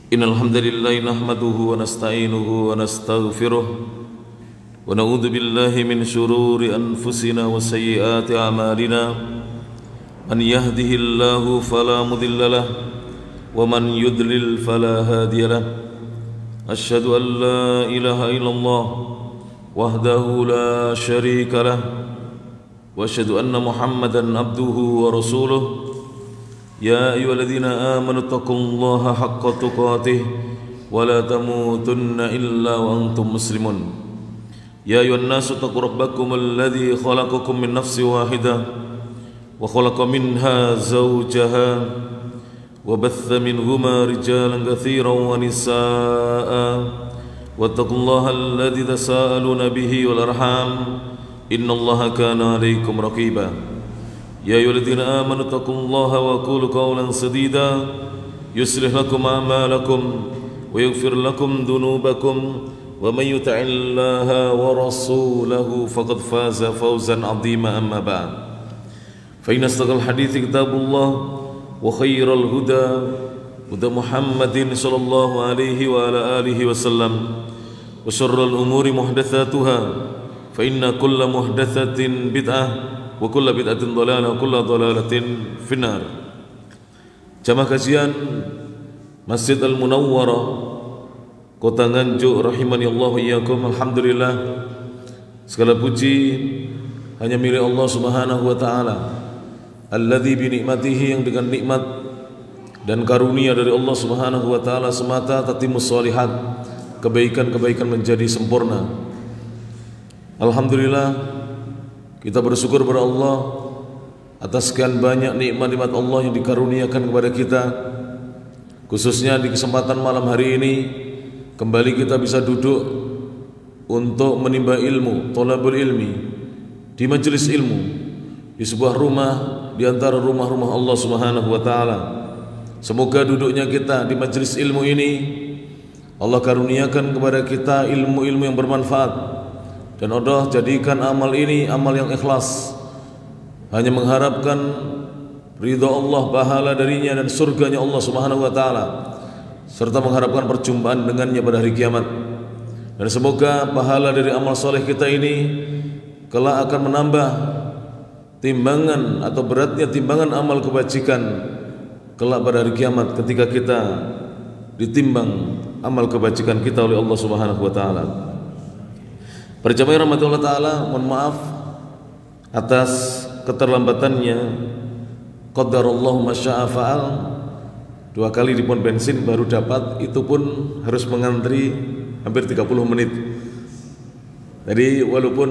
Innal hamdalillah nahmaduhu wa nasta'inuhu wa nastaghfiruh wa na'udzu billahi min shururi anfusina wa sayyiati a'malina. Man yahdihillahu fala mudilla lahu wa man yudlil fala hadiya lahu. Asyhadu an la ilaha illallah wahdahu la syarika lahu wa asyhadu anna Muhammadan abduhu wa rasuluh. Ya ayyuhalladzina amanu taqullaha haqqa tuqatih wa la tamutunna illa wa antum muslimun. Ya ayyuhan nasu taqu rabbakumul ladzi khalaqakum min nafsin wahidah wa khalaqa minha zawjaha wa batha minhuma rijalan katsiran wa nisaa'a wattaqullaha alladzi tasaaluna bihi wal arham innallaha kana 'alaykum raqiba. Ya ayyuhalladzina amanu taqullaha wa qulu qawlan sadida yuslih lakum a'malakum wa yaghfir lakum dhunubakum wa may yuti'illaha wa rasulahu faqad faza fawzan 'azima. Amma ba'd, fa inna asdaqal hadithi kitabullah wa khairal huda huda Muhammadin sallallahu alaihi wa ala alihi wasallam wa syarrul umuri muhdatsatuha fa inna kulla muhdatsatin bid'ah wa kullu bid'atin dhalalah wa kullu dhalalatin finnar. Jamaah kajian Masjid Al-Munawwarah Kota Nganjuk rahimani Allah iyyakum. Alhamdulillah, segala puji hanya milik Allah Subhanahu wa taala, alladzi bi nikmatihi, yang dengan nikmat dan karunia dari Allah Subhanahu wa taala semata tatimmus shalihat, kebaikan-kebaikan menjadi sempurna. Alhamdulillah, kita bersyukur kepada Allah atas sekian banyak nikmat-nikmat Allah yang dikaruniakan kepada kita. Khususnya di kesempatan malam hari ini, kembali kita bisa duduk untuk menimba ilmu, thalabul ilmi, di majelis ilmu, di sebuah rumah di antara rumah-rumah Allah Subhanahu wa taala. Semoga duduknya kita di majelis ilmu ini Allah karuniakan kepada kita ilmu-ilmu yang bermanfaat, dan Allah jadikan amal ini amal yang ikhlas, hanya mengharapkan ridha Allah, pahala darinya dan surganya Allah Subhanahu wa taala, serta mengharapkan perjumpaan dengannya pada hari kiamat. Dan semoga pahala dari amal soleh kita ini kelak akan menambah timbangan atau beratnya timbangan amal kebajikan kelak pada hari kiamat, ketika kita ditimbang amal kebajikan kita oleh Allah Subhanahu wa taala. Berjamaah rahmatullah taala, mohon maaf atas keterlambatannya. Qadarallahu masya'a fa'al. 2 kali di pom bensin baru dapat, itu pun harus mengantri hampir 30 menit. Jadi walaupun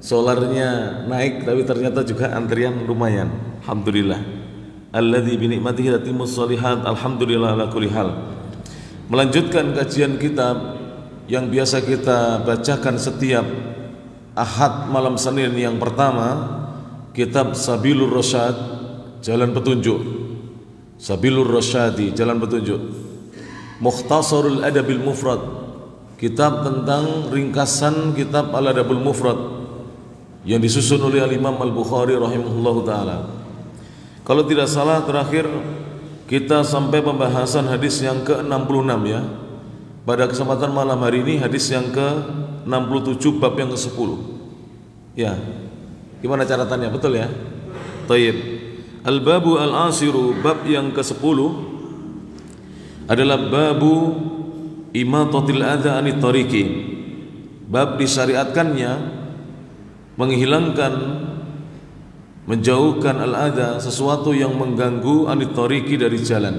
solarnya naik, tapi ternyata juga antrian lumayan. Alhamdulillah, alladzi bi nikmatihi tatimmus shalihat. Alhamdulillah ala kulli hal. Melanjutkan kajian kitab yang biasa kita bacakan setiap Ahad malam Senin yang pertama, kitab Sabilur Rasyad, jalan petunjuk. Sabilur Rasyadi, jalan petunjuk. Mukhtasarul Adabil Mufrad, kitab tentang ringkasan kitab Al-Adabul Mufrad yang disusun oleh Al-Imam Al-Bukhari rahimahullahu taala. Kalau tidak salah terakhir kita sampai pembahasan hadis yang ke-66 ya. Pada kesempatan malam hari ini hadis yang ke-67 bab yang ke-10. Ya. Gimana catatannya? Betul ya? Tayyib. Al-babu al-asiru, bab yang ke-10 adalah babu imatatil adza anit tariqi. Bab disyariatkannya menghilangkan, menjauhkan al-adza, sesuatu yang mengganggu anit tariqi, dari jalan.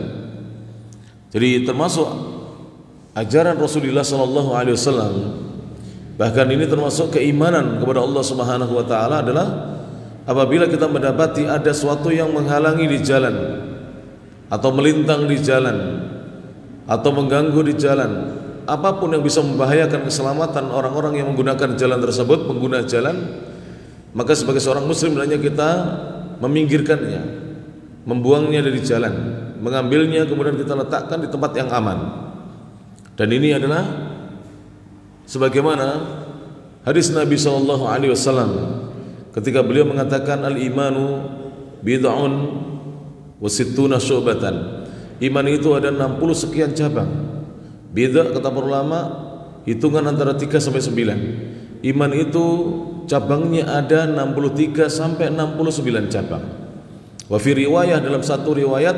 Jadi termasuk ajaran Rasulullah sallallahu alaihi wasallam, bahkan ini termasuk keimanan kepada Allah Subhanahu wa taala, adalah apabila kita mendapati ada sesuatu yang menghalangi di jalan, atau melintang di jalan, atau mengganggu di jalan, apapun yang bisa membahayakan keselamatan orang-orang yang menggunakan jalan tersebut, pengguna jalan, maka sebagai seorang muslim hendaknya kita meminggirkannya, membuangnya dari jalan, mengambilnya kemudian kita letakkan di tempat yang aman. Dan ini adalah sebagaimana hadis Nabi sallallahu alaihi wasallam ketika beliau mengatakan al-imanu bid'un wa sittuna syu'batan. Iman itu ada 60 sekian cabang. Beda kata para ulama, hitungan antara 3 sampai 9. Iman itu cabangnya ada 63 sampai 69 cabang. Wa fi riwayah, dalam satu riwayat,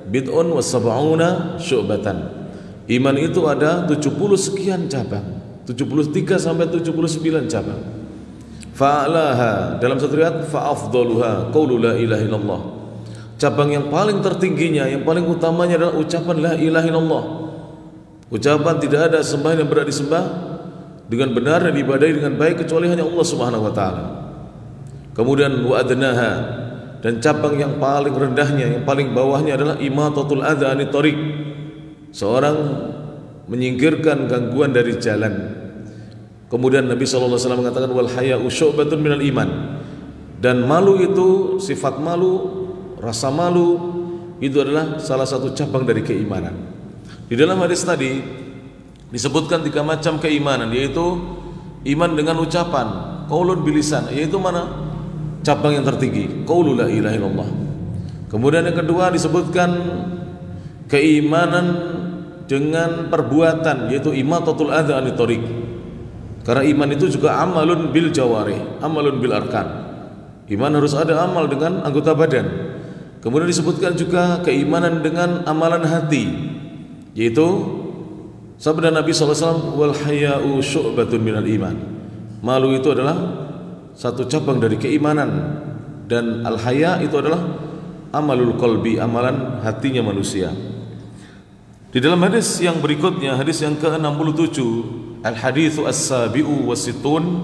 bid'un wa sab'una syu'batan. Iman itu ada 70 sekian cabang, 73 sampai 79 cabang. Fa'alaha, dalam satu riwayat, fa'afdaluha qaulu la ilaha illallah. Cabang yang paling tertingginya, yang paling utamanya adalah ucapan la ilaha illallah. Ucapan tidak ada sembahan yang berhak disembah dengan benar dan diibadahi dengan baik kecuali hanya Allah Subhanahu wa taala. Kemudian wa adnaha, dan cabang yang paling rendahnya, yang paling bawahnya adalah imatatul adza anit thariq. Seorang menyingkirkan gangguan dari jalan. Kemudian Nabi sallallahu alaihi wasallam mengatakan wal haya'u syu'batun minal iman. Dan malu itu, sifat malu, rasa malu itu adalah salah satu cabang dari keimanan. Di dalam hadis tadi disebutkan 3 macam keimanan, yaitu iman dengan ucapan, qaulun bilisan, yaitu mana? Cabang yang tertinggi, qaulu la ilaha illallah. Kemudian yang kedua disebutkan keimanan dengan perbuatan, yaitu imatatul adza anit thariq. Karena iman itu juga amalun bil jawarih, amalun bil arkan. Iman harus ada amal dengan anggota badan. Kemudian disebutkan juga keimanan dengan amalan hati, yaitu sabda Nabi SAW, wal haya'u syu'batun minal iman. Malu itu adalah satu cabang dari keimanan, dan al-haya itu adalah amalul qalbi, amalan hatinya manusia. Di dalam hadis yang berikutnya, hadis yang ke-67, al-haditsu as-sabi'u was-sittun,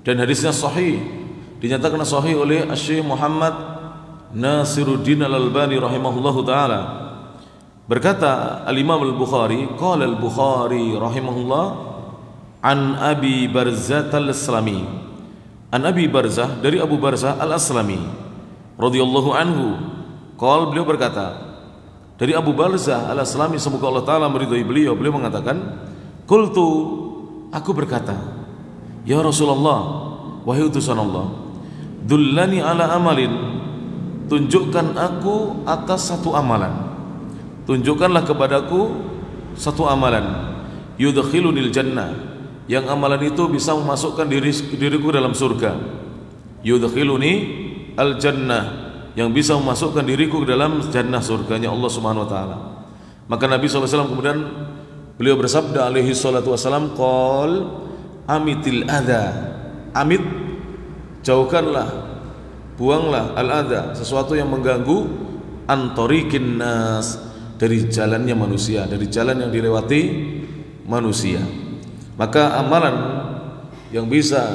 dan hadisnya sahih, dinyatakan sahih oleh Syekh Muhammad Nasiruddin Al-Albani rahimahullahu taala. Berkata Al-Imam Al-Bukhari, qala Al-Bukhari rahimahullah, an Abi Barzah Al-Aslami. An Abi Barzah, dari Abu Barzah Al-Aslami radhiyallahu anhu. Qala, beliau berkata, dari Abu Barzah Al-Aslami, semoga Allah taala meridhai beliau, beliau mengatakan, qultu, aku berkata, ya Rasulullah, wahai utusan Allah, dullani ala amalin, tunjukkan aku atas satu amalan, tunjukkanlah kepadaku satu amalan, yudkhilunil jannah, yang amalan itu bisa memasukkan diriku dalam surga. Yudkhiluni al jannah, yang bisa memasukkan diriku ke dalam jannah, surganya Allah Subhanahu wa taala. Maka Nabi SAW kemudian beliau bersabda alaihi salatu wassalam, qol amitil adha, amit, jauhkanlah, buanglah al-adha, sesuatu yang mengganggu, antariqin nas, dari jalannya manusia, dari jalan yang dilewati manusia. Maka amalan yang bisa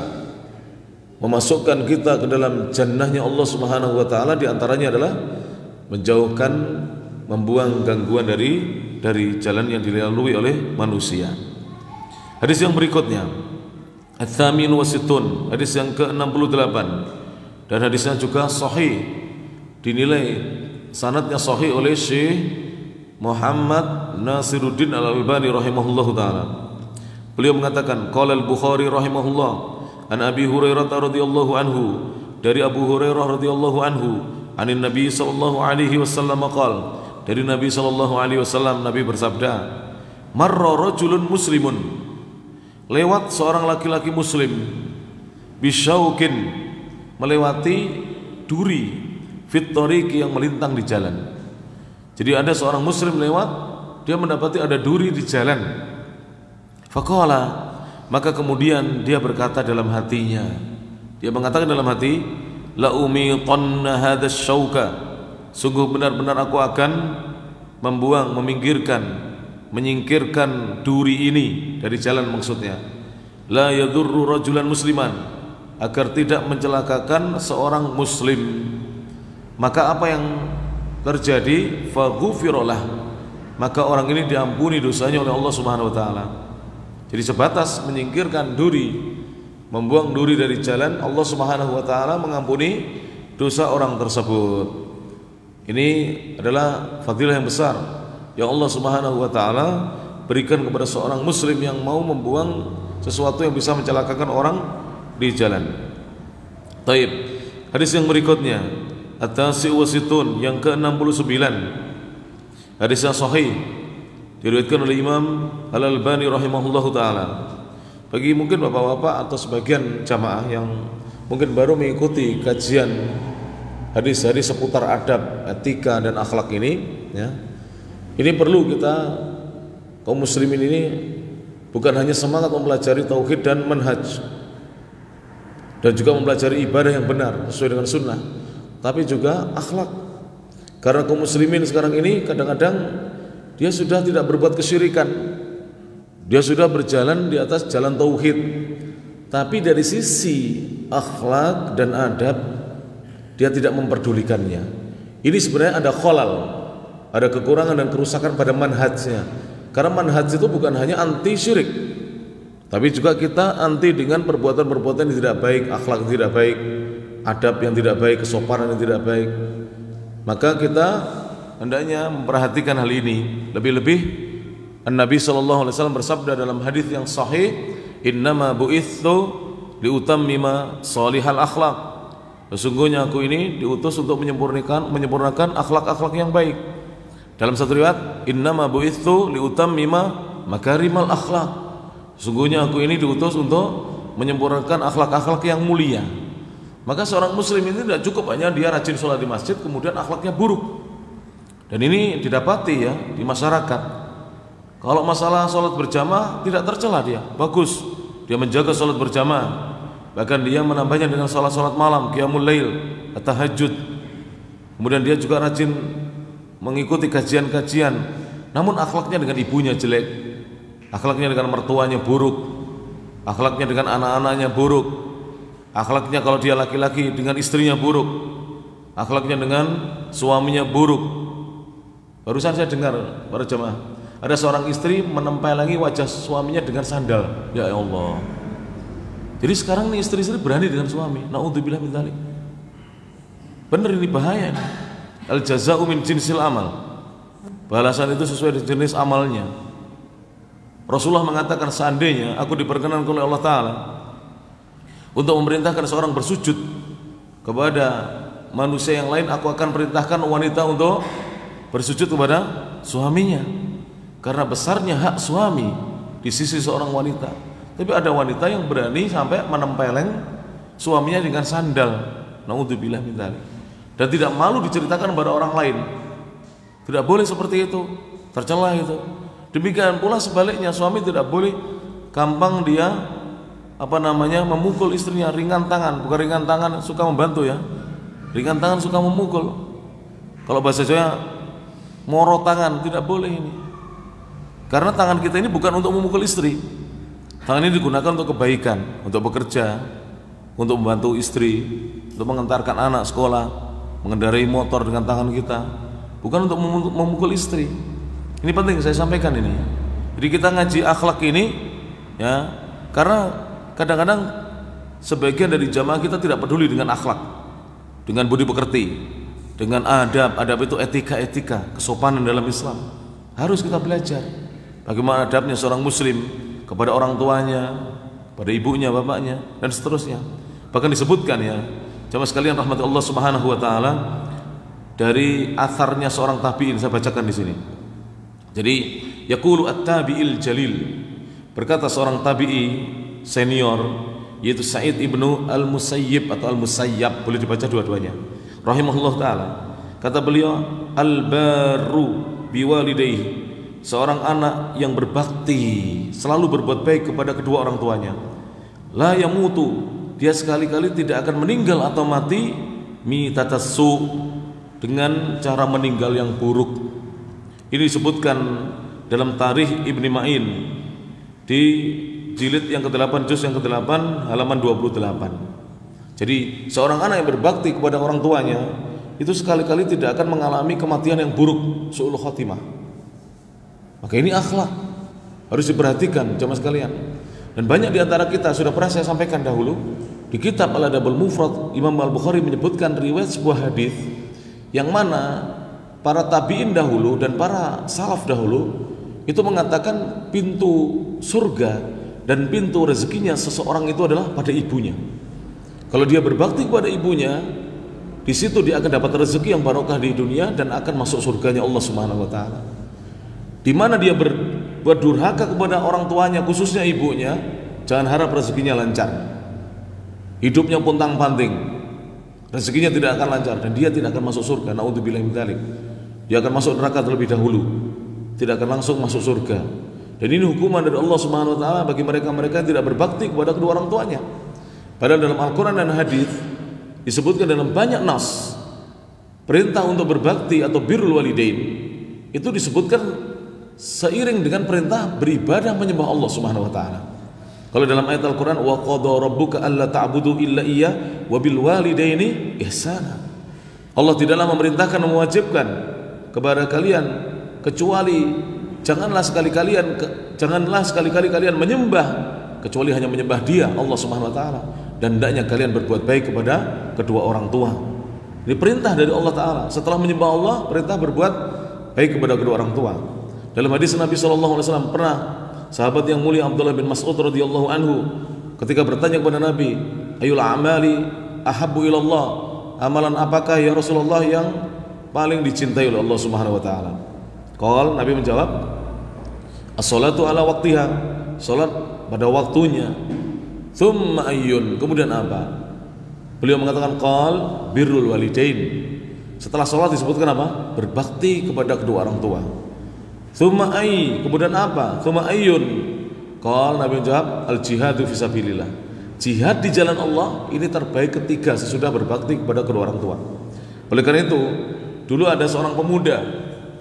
memasukkan kita ke dalam jannahnya Allah Subhanahu wa taala diantaranya adalah menjauhkan, membuang gangguan dari jalan yang dilalui oleh manusia. Hadis yang berikutnya, Ats-Tsamin wa Sittun, hadis yang ke-68, dan hadisnya juga sahih, dinilai sanadnya sahih oleh Syekh Muhammad Nasiruddin Al-Albani rahimahullahu taala. Beliau mengatakan, qala Al-Bukhari rahimahullah, an Abi Hurairah radhiyallahu anhu, dari Abu Hurairah radhiyallahu anhu, anin Nabi sallallahu alaihi wasallam qala, dari Nabi sallallahu alaihi wasallam, Nabi bersabda, marra rajulun muslimun, lewat seorang laki-laki muslim, bisyaukin, melewati duri, fit tariqi, yang melintang di jalan. Jadi ada seorang muslim lewat, dia mendapati ada duri di jalan. Faqala, maka kemudian dia berkata dalam hatinya, dia mengatakan dalam hati, la umitanna hadzal syauka, sungguh benar-benar aku akan membuang, meminggirkan, menyingkirkan duri ini dari jalan, maksudnya la yadurru rajulan musliman, agar tidak mencelakakan seorang muslim. Maka apa yang terjadi? Faghufirallah, maka orang ini diampuni dosanya oleh Allah Subhanahu wa taala. Jadi sebatas menyingkirkan duri, membuang duri dari jalan, Allah Subhanahu wa taala mengampuni dosa orang tersebut. Ini adalah fadilah yang besar yang Allah Subhanahu wa taala berikan kepada seorang muslim yang mau membuang sesuatu yang bisa mencelakakan orang di jalan. Taib. Hadis yang berikutnya, At-Tasi' wa Sittun, yang ke-69, Hadis yang sahih diriwayatkan oleh Imam Al-Albani rahimahullahu taala. Bagi mungkin bapak-bapak atau sebagian jamaah yang mungkin baru mengikuti kajian hadis-hadis seputar adab, etika dan akhlak ini, ya, ini perlu kita kaum muslimin ini bukan hanya semangat mempelajari tauhid dan manhaj dan juga mempelajari ibadah yang benar sesuai dengan sunnah, tapi juga akhlak. Karena kaum muslimin sekarang ini kadang-kadang dia sudah tidak berbuat kesyirikan, dia sudah berjalan di atas jalan tauhid, tapi dari sisi akhlak dan adab dia tidak memperdulikannya. Ini sebenarnya ada khalal, ada kekurangan dan kerusakan pada manhajnya. Karena manhaj itu bukan hanya anti syirik, tapi juga kita anti dengan perbuatan-perbuatan yang tidak baik, akhlak yang tidak baik, adab yang tidak baik, kesopanan yang tidak baik. Maka kita hendaknya memperhatikan hal ini. Lebih-lebih Nabi SAW bersabda dalam hadis yang sahih, innama bu'ithu liutammima salihal akhlak. Sesungguhnya aku ini diutus untuk menyempurnakan akhlak-akhlak yang baik. Dalam satu riwayat, innama bu'ithu liutammima makarimal akhlak. Sesungguhnya aku ini diutus untuk menyempurnakan akhlak-akhlak yang mulia. Maka seorang muslim ini tidak cukup hanya dia rajin sholat di masjid kemudian akhlaknya buruk. Dan ini didapati ya di masyarakat. Kalau masalah sholat berjamaah tidak tercela dia, bagus. Dia menjaga sholat berjamaah. Bahkan dia menambahnya dengan sholat-sholat malam, qiyamul lail, tahajud. Kemudian dia juga rajin mengikuti kajian-kajian. Namun akhlaknya dengan ibunya jelek, akhlaknya dengan mertuanya buruk, akhlaknya dengan anak-anaknya buruk, akhlaknya kalau dia laki-laki dengan istrinya buruk, akhlaknya dengan suaminya buruk. Barusan saya dengar para jemaah, ada seorang istri menempel-lagi wajah suaminya dengan sandal. Ya Allah. Jadi sekarang nih istri-istri berani dengan suami. Naudzubillah min dzalik. Benar ini bahaya. Al jazaa'u min jinsil amal. Balasan itu sesuai dengan jenis amalnya. Rasulullah mengatakan seandainya aku diperkenankan oleh Allah Ta'ala untuk memerintahkan seorang bersujud kepada manusia yang lain, aku akan perintahkan wanita untuk bersujud kepada suaminya. Karena besarnya hak suami di sisi seorang wanita. Tapi ada wanita yang berani sampai menempeleng suaminya dengan sandal. Naudzubillah min dzalik. Dan tidak malu diceritakan kepada orang lain. Tidak boleh seperti itu, tercela itu. Demikian pula sebaliknya, suami tidak boleh gampang dia memukul istrinya. Ringan tangan, bukan ringan tangan suka membantu ya. Ringan tangan suka memukul. Kalau bahasa Jawa moro tangan, tidak boleh ini. Karena tangan kita ini bukan untuk memukul istri. Tangan ini digunakan untuk kebaikan, untuk bekerja, untuk membantu istri, untuk mengantarkan anak sekolah, mengendarai motor dengan tangan kita, bukan untuk memukul istri. Ini penting saya sampaikan ini. Jadi kita ngaji akhlak ini ya, karena kadang-kadang sebagian dari jamaah kita tidak peduli dengan akhlak, dengan budi pekerti, dengan adab. Adab itu etika-etika, kesopanan dalam Islam. Harus kita belajar bagaimana adabnya seorang muslim kepada orang tuanya, pada ibunya, bapaknya, dan seterusnya. Bahkan disebutkan ya, jamaah sekalian rahmat Allah Subhanahu wa taala, dari atharnya seorang tabi'in, saya bacakan di sini. Jadi, yaqulu at-tabi'il jalil, berkata seorang tabi'i senior yaitu Sa'id ibnu al-Musayyib atau al-Musayyab, boleh dibaca dua-duanya. Rahimahullah taala. Kata beliau, al-barru biwalidayhi, seorang anak yang berbakti, selalu berbuat baik kepada kedua orang tuanya. La yamutu, dia sekali-kali tidak akan meninggal atau mati mitatassu, dengan cara meninggal yang buruk. Ini disebutkan dalam Tarikh Ibnu Ma'in di jilid yang ke-8, juz yang ke-8, halaman 28. Jadi seorang anak yang berbakti kepada orang tuanya itu sekali-kali tidak akan mengalami kematian yang buruk, su'ul khotimah. Maka ini akhlak harus diperhatikan jamaah sekalian. Dan banyak di antara kita sudah pernah saya sampaikan dahulu di kitab Al-Adabul Mufrad, Imam Al-Bukhari menyebutkan riwayat sebuah hadis yang mana para tabi'in dahulu dan para salaf dahulu itu mengatakan pintu surga dan pintu rezekinya seseorang itu adalah pada ibunya. Kalau dia berbakti kepada ibunya, Di situ dia akan dapat rezeki yang barokah di dunia dan akan masuk surganya Allah Subhanahu wa taala. Di mana dia berbuat durhaka kepada orang tuanya, khususnya ibunya, jangan harap rezekinya lancar. Hidupnya pontang-panting, rezekinya tidak akan lancar dan dia tidak akan masuk surga. Naudzubillah min dzalik. Dia akan masuk neraka terlebih dahulu, tidak akan langsung masuk surga. Dan ini hukuman dari Allah Subhanahu wa taala bagi mereka-mereka yang tidak berbakti kepada kedua orang tuanya. Padahal dalam Al-Qur'an dan hadis disebutkan dalam banyak nas perintah untuk berbakti atau birrul walidain itu disebutkan seiring dengan perintah beribadah menyembah Allah Subhanahu wa taala. Kalau dalam ayat Al-Qur'an wa qada rabbuka alla ta'budu illa iyyah wa bil walidaini ihsana. Allah tidaklah memerintahkan dan mewajibkan kepada kalian kecuali janganlah sekali-kali kalian menyembah kecuali hanya menyembah Dia, Allah Subhanahu wa taala, dan hendaknya kalian berbuat baik kepada kedua orang tua. Ini perintah dari Allah taala. Setelah menyembah Allah, perintah berbuat baik kepada kedua orang tua. Dalam hadis Nabi sallallahu alaihi wasallam, pernah sahabat yang mulia Abdullah bin Mas'ud radhiyallahu anhu ketika bertanya kepada Nabi, "Ayul a'mali ahabbu ilallah?" Amalan apakah ya Rasulullah yang paling dicintai oleh Allah Subhanahu wa taala? Qal, Nabi menjawab, "As-salatu ala waqtiha." Salat pada waktunya. Thumma ayyun, kemudian apa? Beliau mengatakan qal birrul walidain. Setelah salat disebutkan apa? Berbakti kepada kedua orang tua. Thumma ay, kemudian apa? Thumma ayyun. Qal, Nabi menjawab al jihadu fisabilillah. Jihad di jalan Allah ini terbaik ketiga sesudah berbakti kepada kedua orang tua. Oleh karena itu, dulu ada seorang pemuda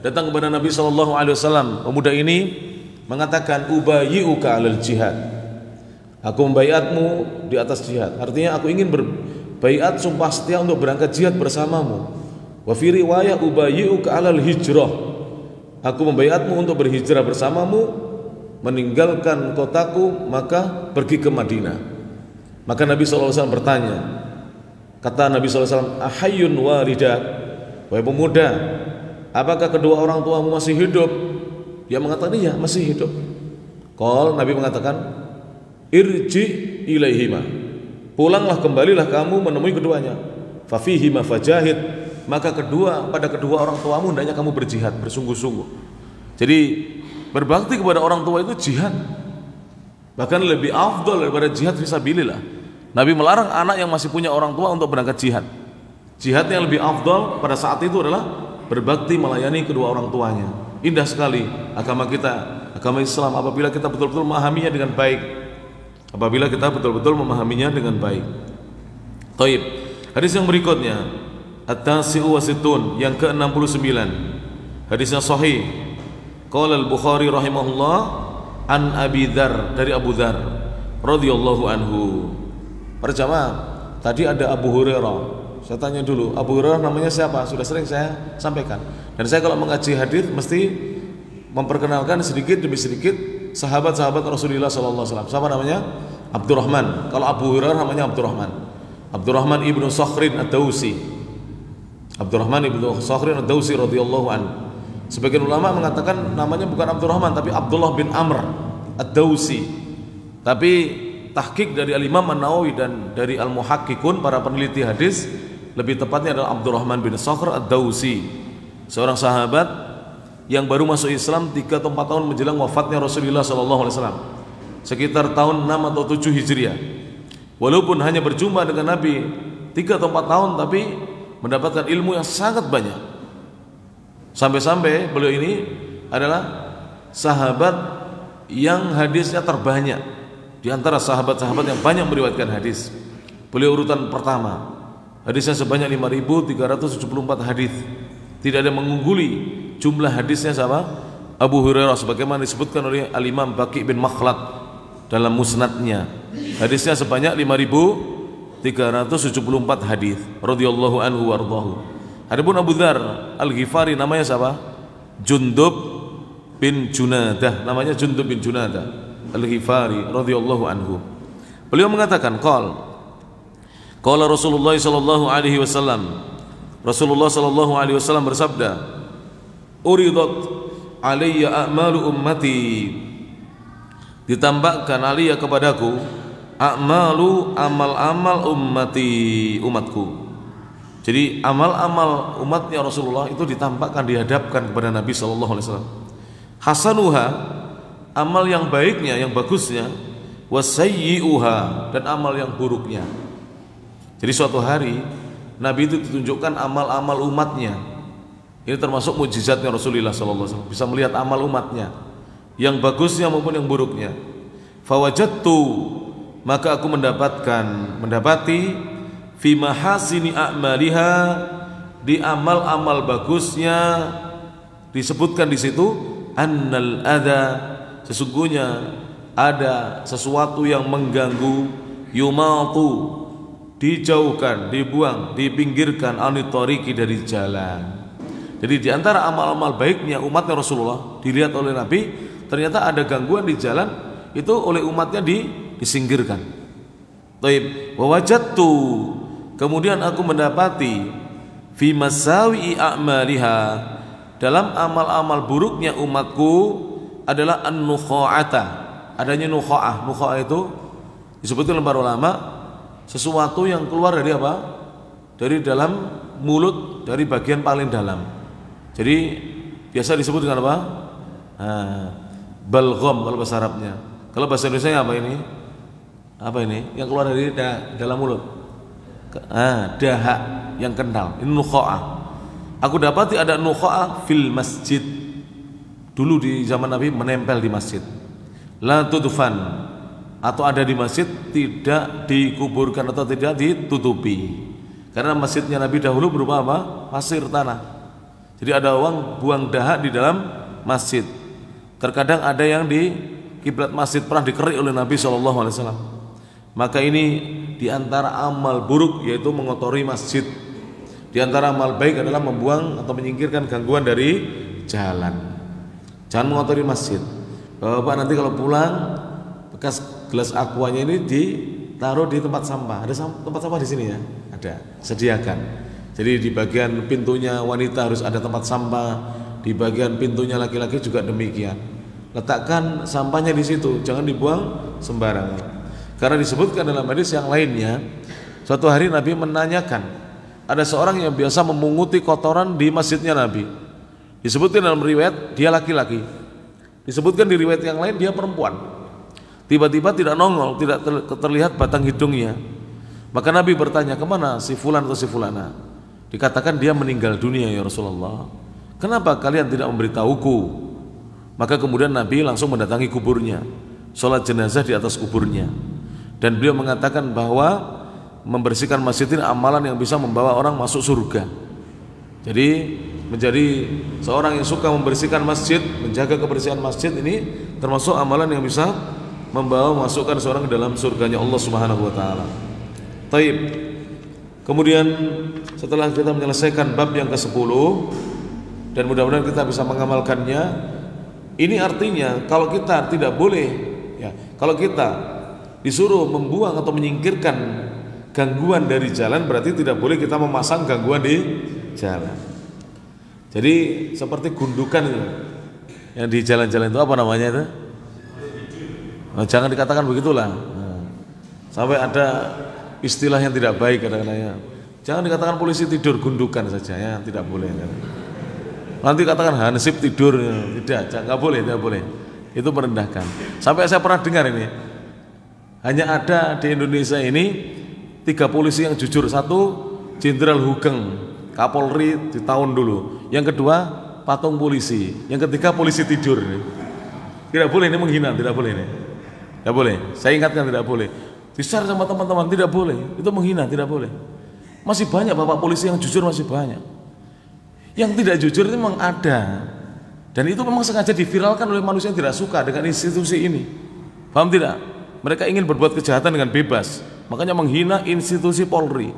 datang kepada Nabi sallallahu alaihi wasallam. Pemuda ini mengatakan ubayyi'uka 'alal jihad. Aku membaiatmu di atas jihad. Artinya aku ingin berbaiat sumpah setia untuk berangkat jihad bersamamu. Wa fi riwayah ubayyi'uka 'alal hijrah. Aku membaiatmu untuk berhijrah bersamamu, meninggalkan kotaku maka pergi ke Madinah. Maka Nabi sallallahu alaihi wasallam bertanya. Kata Nabi sallallahu alaihi wasallam, "Ahayyun walidak?" Wahai pemuda, apakah kedua orang tuamu masih hidup? Dia mengatakan iya, masih hidup. Qal, Nabi mengatakan, irji ilaihima. Pulanglah, kembalilah kamu menemui keduanya. Fa fihima fajahid. Maka pada kedua orang tuamu hendaknya kamu berjihad bersungguh-sungguh. Jadi berbakti kepada orang tua itu jihad. Bahkan lebih afdal daripada jihad fisabilillah. Nabi melarang anak yang masih punya orang tua untuk berangkat jihad. Jihad yang lebih afdal pada saat itu adalah berbakti melayani kedua orang tuanya. Indah sekali agama kita, agama Islam, apabila kita betul-betul memahaminya dengan baik. Apabila kita betul-betul memahaminya dengan baik. Taib. Hadis yang berikutnya, At-Tasi'u wa Sittun, yang ke-69. Hadisnya sahih. Qala al-Bukhari rahimahullah an Abi Dzar, dari Abu Dzar radhiyallahu anhu. Para jamaah, tadi ada Abu Hurairah. Saya tanya dulu, Abu Hurairah namanya siapa? Sudah sering saya sampaikan. Dan saya kalau mengaji hadis mesti memperkenalkan sedikit demi sedikit sahabat-sahabat Rasulullah sallallahu alaihi wasallam. Siapa namanya? Abdurrahman. Kalau Abu Hurairah namanya Abdurrahman. Abdurrahman ibnu Sakhrin ad-Dausi. Abdurrahman ibnu Sakhrin ad-Dausi radhiyallahu anhu. Sebagian ulama mengatakan namanya bukan Abdurrahman tapi Abdullah bin Amr ad-Dausi. Tapi tahqiq dari Al-Imam An-Nawawi dan dari Al-Muhaqqiqun, para peneliti hadis, lebih tepatnya adalah Abdurrahman bin Sakhr ad-Dausi, seorang sahabat yang baru masuk Islam 3 atau 4 tahun menjelang wafatnya Rasulullah SAW, sekitar tahun 6 atau 7 Hijriah. Walaupun hanya berjumpa dengan Nabi 3 atau 4 tahun, tapi mendapatkan ilmu yang sangat banyak. Sampai-sampai beliau ini adalah sahabat yang hadisnya terbanyak di antara sahabat-sahabat yang banyak meriwayatkan hadis. Beliau urutan pertama, hadisnya sebanyak 5.374 hadis. Tidak ada yang mengungguli jumlah hadisnya sama Abu Hurairah, sebagaimana disebutkan oleh Al-Imam Baqi bin Makhlad dalam musnadnya. Hadisnya sebanyak 5.374 hadis radhiyallahu anhu warḍahu. Adapun Abu Dzar Al-Ghifari namanya siapa? Jundub bin Junadah, namanya Jundub bin Junadah Al-Ghifari radhiyallahu anhu. Beliau mengatakan qala Rasulullah sallallahu alaihi wasallam, Rasulullah sallallahu alaihi wasallam bersabda, uridat alayya a'malu ummati, ditambahkan alayya kepadaku a'malu amal-amal ummati, umatku. Jadi amal-amal umatnya Rasulullah itu ditampakkan, dihadapkan kepada Nabi sallallahu alaihi wasallam. Hasanuha, amal yang baiknya, yang bagusnya, wasayyi'uha, dan amal yang buruknya. Jadi suatu hari Nabi itu ditunjukkan amal-amal umatnya. Ini termasuk mukjizatnya Rasulullah sallallahu alaihi wasallam, bisa melihat amal umatnya, yang bagusnya maupun yang buruknya. Fawajadtu, maka aku mendapati fi mahasini a'maliha, di amal-amal bagusnya disebutkan di situ annal adza, sesungguhnya ada sesuatu yang mengganggu, yumatu, dijauhkan, dibuang, dipinggirkan, anitoriki, dari jalan. Jadi di antara amal-amal baiknya umatnya Rasulullah dilihat oleh Nabi, ternyata ada gangguan di jalan, itu oleh umatnya disingkirkan. Taib, wa wajadtu, kemudian aku mendapati fi masawi a'maliha, dalam amal-amal buruknya umatku adalah an-nukha'ata, adanya nukha'ah. Nukha'ah itu disebutkan oleh para ulama sesuatu yang keluar dari apa? Dari dalam mulut, dari bagian paling dalam. Jadi biasa disebut dengan apa? Balgham kalau bahasa Arabnya. Kalau bahasa Indonesia apa ini? Apa ini? Yang keluar dari dalam mulut. Dahak yang kental. Ini nukha'ah. Aku dapati ada nukha'ah fil masjid. Dulu di zaman Nabi menempel di masjid. La tudfan, atau ada di masjid, tidak dikuburkan atau tidak ditutupi. Karena masjidnya Nabi dahulu berupa apa? Pasir, tanah. Jadi ada orang buang dahak di dalam masjid. Terkadang ada yang di kiblat masjid pernah dikerik oleh Nabi SAW. Maka ini diantara amal buruk, yaitu mengotori masjid. Di antara amal baik adalah membuang atau menyingkirkan gangguan dari jalan. Jangan mengotori masjid. Bapak nanti kalau pulang, bekas gelas aquanya ini ditaruh di tempat sampah. Ada tempat sampah di sini ya? Ada, sediakan. Jadi di bagian pintunya wanita harus ada tempat sampah, di bagian pintunya laki-laki juga demikian. Letakkan sampahnya di situ, jangan dibuang sembarangan. Karena disebutkan dalam hadis yang lainnya, suatu hari Nabi menanyakan, ada seorang yang biasa memunguti kotoran di masjidnya Nabi. Disebutkan dalam riwayat dia laki-laki, disebutkan di riwayat yang lain dia perempuan. Tiba-tiba tidak nongol, tidak terlihat batang hidungnya. Maka Nabi bertanya, kemana si fulan atau si fulana? Dikatakan dia meninggal dunia ya Rasulullah. Kenapa kalian tidak memberitahuku? Maka kemudian Nabi langsung mendatangi kuburnya, sholat jenazah di atas kuburnya. Dan beliau mengatakan bahwa membersihkan masjid ini amalan yang bisa membawa orang masuk surga. Jadi menjadi seorang yang suka membersihkan masjid, menjaga kebersihan masjid ini termasuk amalan yang bisa membawa masukkan seorang ke dalam surganya Allah Subhanahu wa taala. Taib. Kemudian setelah kita menyelesaikan bab yang ke-10 dan mudah-mudahan kita bisa mengamalkannya, ini artinya kalau kita tidak boleh ya, kalau kita disuruh membuang atau menyingkirkan gangguan dari jalan, berarti tidak boleh kita memasang gangguan di jalan. Jadi seperti gundukan itu yang di jalan-jalan itu apa namanya itu? Jangan dikatakan begitulah. Sampai ada istilah yang tidak baik kadang-kadang. Jangan dikatakan polisi tidur, gundukan saja ya, tidak boleh. Nanti katakan hansip tidur, tidak, nggak boleh, tidak boleh. Itu merendahkan. Sampai saya pernah dengar ini, hanya ada di Indonesia ini 3 polisi yang jujur. Satu Jenderal Hugeng, Kapolri di tahun dulu. Yang kedua patung polisi. Yang ketiga polisi tidur. Tidak boleh, ini menghina, tidak boleh ini. Tidak boleh. Saya ingatkan tidak boleh. Disar sama teman-teman, tidak boleh. Itu menghina, tidak boleh. Masih banyak bapak polisi yang jujur, masih banyak. Yang tidak jujur itu memang ada. Dan itu memang sengaja diviralkan oleh manusia yang tidak suka dengan institusi ini. Paham tidak? Mereka ingin berbuat kejahatan dengan bebas. Makanya menghina institusi Polri.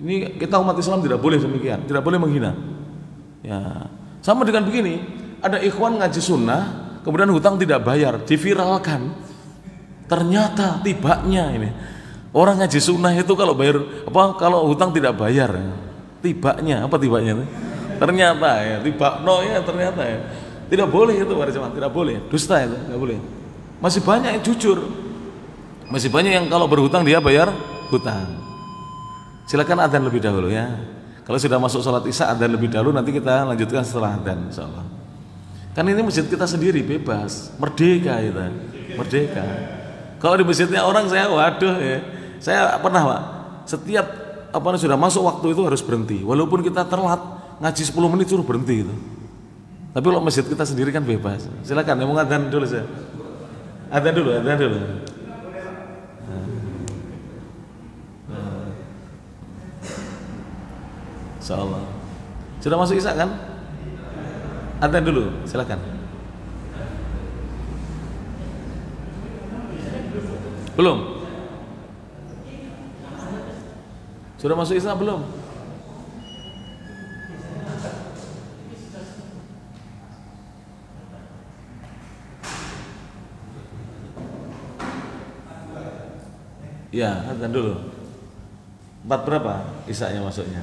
Ini kita umat Islam tidak boleh demikian, tidak boleh menghina. Ya, sama dengan begini, ada ikhwan ngaji sunnah, kemudian hutang tidak bayar, diviralkan. Ternyata tibanya ini orang ngaji sunnah itu kalau bayar apa, kalau hutang tidak bayar, tibanya apa tibanya itu? Ternyata ya tiba no ya ternyata ya tidak boleh itu para jemaah, tidak boleh, dusta itu tidak boleh. Masih banyak yang jujur, masih banyak yang kalau berhutang dia bayar hutang. Silakan adzan lebih dahulu ya. Kalau sudah masuk sholat isya adzan lebih dahulu, nanti kita lanjutkan setelah adzan insyaallah. Kan ini masjid kita sendiri, bebas, merdeka kita, merdeka. Kalau di masjidnya orang, saya waduh ya, saya pernah Pak, setiap sudah masuk waktu itu harus berhenti, walaupun kita telat ngaji 10 menit suruh berhenti itu. Tapi kalau masjid kita sendiri kan bebas. Silakan, mau adzan dulu saya. Adzan dulu. Insyaallah. Sudah masuk isya kan? Adzan dulu, silakan. Belum? Sudah masuk isya belum? Ya, adzan dulu. 4 berapa isyanya masuknya?